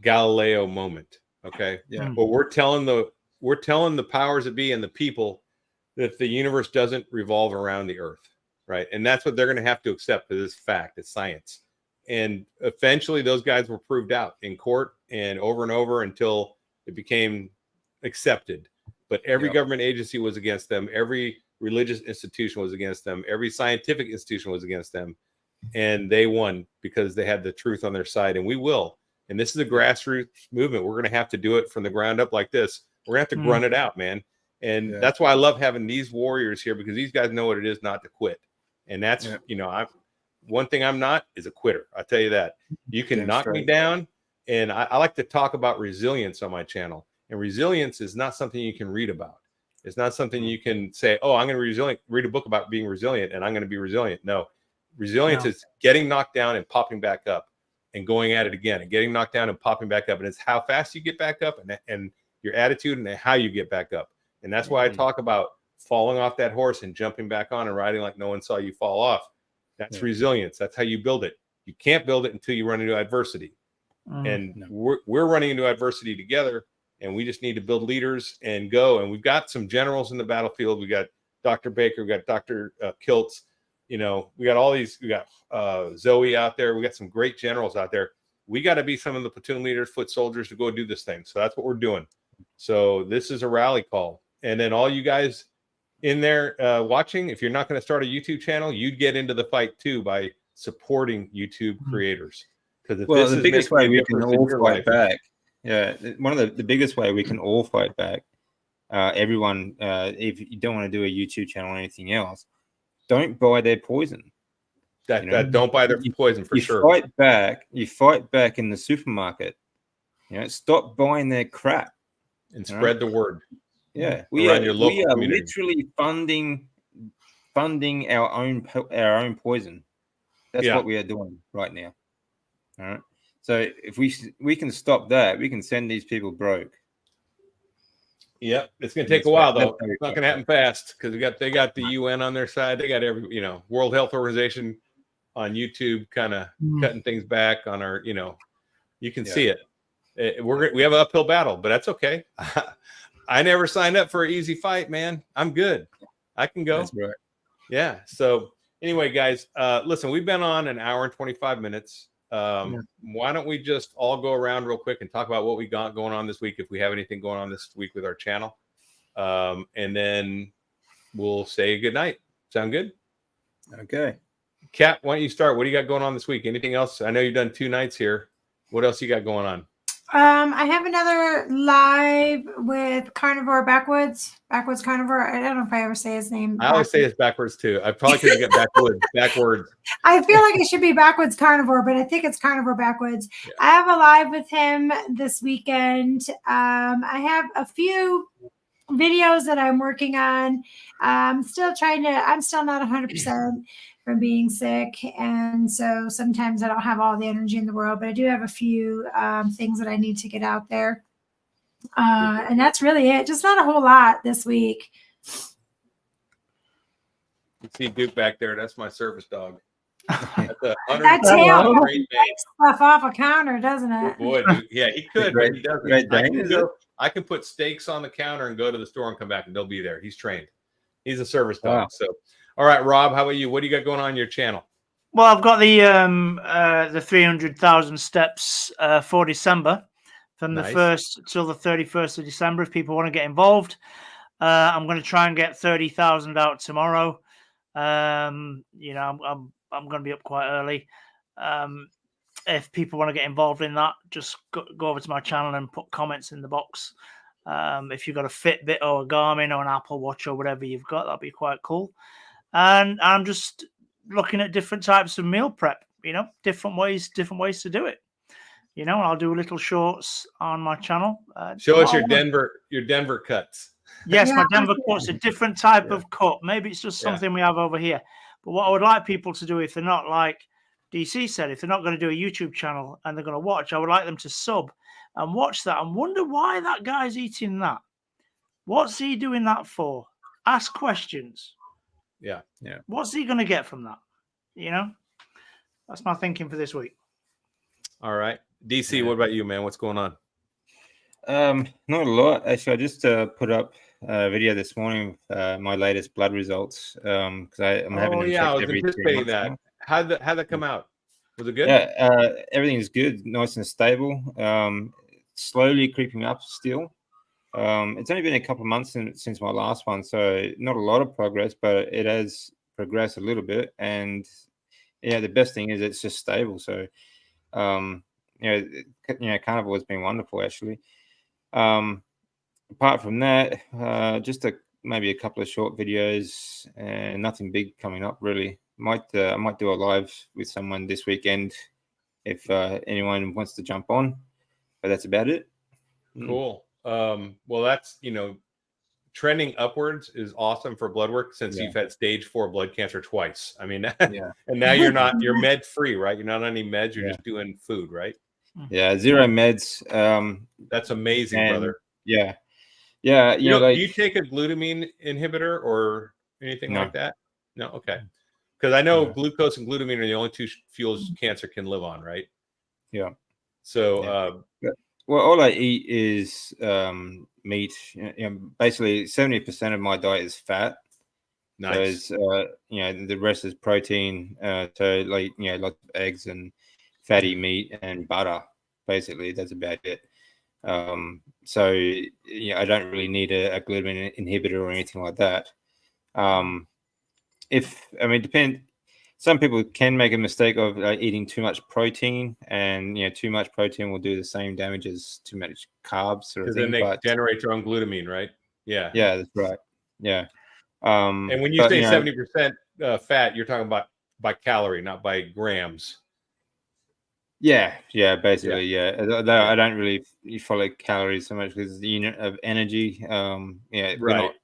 Galileo moment. Okay. Yeah. But we're telling the powers that be and the people that the universe doesn't revolve around the Earth, right? And that's what they're going to have to accept as this fact. It's science. And eventually, those guys were proved out in court and over until it became accepted. But every government agency was against them. Every religious institution was against them. Every scientific institution was against them. And they won because they had the truth on their side. And we will. And this is a grassroots movement. We're going to have to do it from the ground up like this. We're going to have to grunt it out, man. And that's why I love having these warriors here, because these guys know what it is not to quit. And that's, one thing I'm not is a quitter. I'll tell you that. You can knock me down. And I like to talk about resilience on my channel. And resilience is not something you can read about. It's not something you can say, oh, I'm going to read a book about being resilient and I'm going to be resilient. No, resilience is getting knocked down and popping back up and going at it again and getting knocked down and popping back up. And it's how fast you get back up and your attitude and how you get back up. And that's why I talk about falling off that horse and jumping back on and riding like no one saw you fall off. That's resilience. That's how you build it. You can't build it until you run into adversity. And we're running into adversity together, and we just need to build leaders and go. And we've got some generals in the battlefield. We got Dr. Baker, we got Dr. Kiltz. You know, we got all these. We got Zoe out there. We got some great generals out there. We got to be some of the platoon leaders, foot soldiers to go do this thing. So that's what we're doing. So this is a rally call. And then all you guys in there watching, if you're not going to start a YouTube channel, you'd get into the fight too by supporting YouTube creators. Because the biggest way we can all fight back, one of the biggest way we can all fight back, everyone, if you don't want to do a YouTube channel or anything else, don't buy their poison. Don't buy their poison for sure. You fight back in the supermarket. You know, stop buying their crap and spread the word. Yeah, we are literally funding our own poison. That's what we are doing right now. All right. So if we can stop that, we can send these people broke. Yep, it's going to take a while though. It's not going to happen fast because they got the UN on their side. They got World Health Organization on YouTube, kind of cutting things back on our. You can see it. We have an uphill battle, but that's okay. I never signed up for an easy fight, man. I'm good. I can go. That's right. Yeah. So anyway, guys, listen, we've been on an hour and 25 minutes. Why don't we just all go around real quick and talk about what we got going on this week, if we have anything going on this week with our channel, and then we'll say good night. Sound good? Okay. Kat, why don't you start? What do you got going on this week? Anything else? I know you've done 2 nights here. What else you got going on? I have another live with Carnivore Backwoods Carnivore. I don't know if I ever say his name. I always say it's backwards too. I probably could get backwards. I feel like it should be Backwoods Carnivore, but I think it's Carnivore Backwoods. Yeah. I have a live with him this weekend. I have a few videos that I'm working on. I'm still not 100% from being sick, and so sometimes I don't have all the energy in the world, but I do have a few things that I need to get out there, and that's really it. Just not a whole lot this week. You see Duke back there? That's my service dog. That tail takes stuff off a counter, doesn't it? Boy, Duke. Yeah, he could, but he doesn't. I can put steaks on the counter and go to the store and come back, and they'll be there. He's trained. He's a service dog. Wow. So. All right, Rob, how about you? What do you got going on your channel? Well, I've got the 300,000 steps for December, from the 1st till the 31st of December. If people want to get involved, I'm going to try and get 30,000 out tomorrow. I'm going to be up quite early. If people want to get involved in that, just go over to my channel and put comments in the box. If you've got a Fitbit or a Garmin or an Apple Watch or whatever you've got, that'd be quite cool. And I'm just looking at different types of meal prep, different ways to do it. I'll do little shorts on my channel. Show us your Denver cuts. Yes, my Denver cuts, a different type of cut. Maybe it's just something we have over here. But what I would like people to do, if they're not, like DC said, if they're not going to do a YouTube channel and they're going to watch, I would like them to sub and watch that and wonder why that guy's eating that. What's he doing that for? Ask questions. Yeah. What's he going to get from that? That's my thinking for this week. All right. DC, what about you, man? What's going on? Not a lot. Actually, I just put up a video this morning of my latest blood results. Because I'm having them checked I was every anticipating that. Now. How'd that come out? Was it good? Yeah, everything's good, nice and stable. Slowly creeping up still. It's only been a couple of months since my last one, so not a lot of progress, but it has progressed a little bit. And the best thing is it's just stable. So, Carnivore has been wonderful actually. Apart from that, just maybe a couple of short videos and nothing big coming up really. I might do a live with someone this weekend if anyone wants to jump on, but that's about it. Cool. Well, that's trending upwards is awesome for blood work since Yeah. you've had stage 4 blood cancer twice. I mean, Yeah. and now you're med free, right? You're not on any meds. You're Yeah. just doing food, right? Yeah, 0 meds. That's amazing, and brother. yeah, yeah. You know, Do like you take a glutamine inhibitor or anything No. like that? No, okay. Because I know No. glucose and glutamine are the only two fuels cancer can live on, right? Yeah. So, well, all I eat is meat. Basically, 70% of my diet is fat. nice. So it's, the rest is protein. So like lots of eggs and fatty meat and butter. Basically, that's about it. So I don't really need a glutamine inhibitor or anything like that. Depend. Some people can make a mistake of eating too much protein, and too much protein will do the same damage as too much carbs, sort of Because then thing. they generate their own glutamine, right? Yeah. Yeah, that's right. Yeah. And when you say 70% fat, you're talking about by calorie, not by grams. Yeah, basically, yeah. Although I don't really follow calories so much because the unit of energy. We're not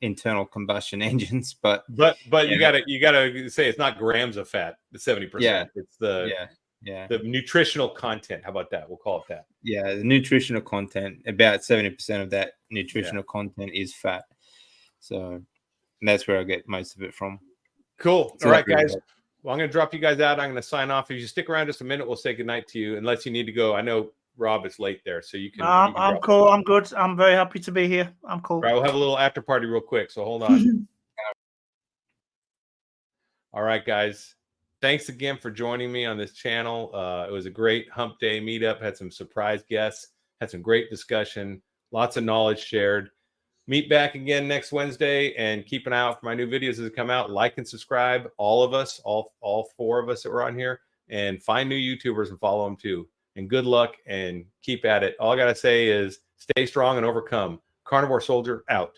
internal combustion engines, but you gotta say it's not grams of fat. The 70%. It's the the nutritional content. How about that? We'll call it that. Yeah, the nutritional content. About 70% of that nutritional content is fat. So that's where I get most of it from. Cool. So all right, guys. Well, I'm going to drop you guys out. I'm going to sign off. If you stick around just a minute, we'll say goodnight to you, unless you need to go. I know, Rob, it's late there, so you can. I'm cool. I'm good. I'm very happy to be here. I'm cool. All right, we'll have a little after party real quick, so hold on. All right, guys. Thanks again for joining me on this channel. It was a great Hump Day meetup. Had some surprise guests. Had some great discussion. Lots of knowledge shared. Meet back again next Wednesday, and keep an eye out for my new videos as they come out. Like and subscribe, all of us, all 4 of us that were on here, and find new YouTubers and follow them too. And good luck and keep at it. All I got to say is stay strong and overcome. Carnivore Soldier out.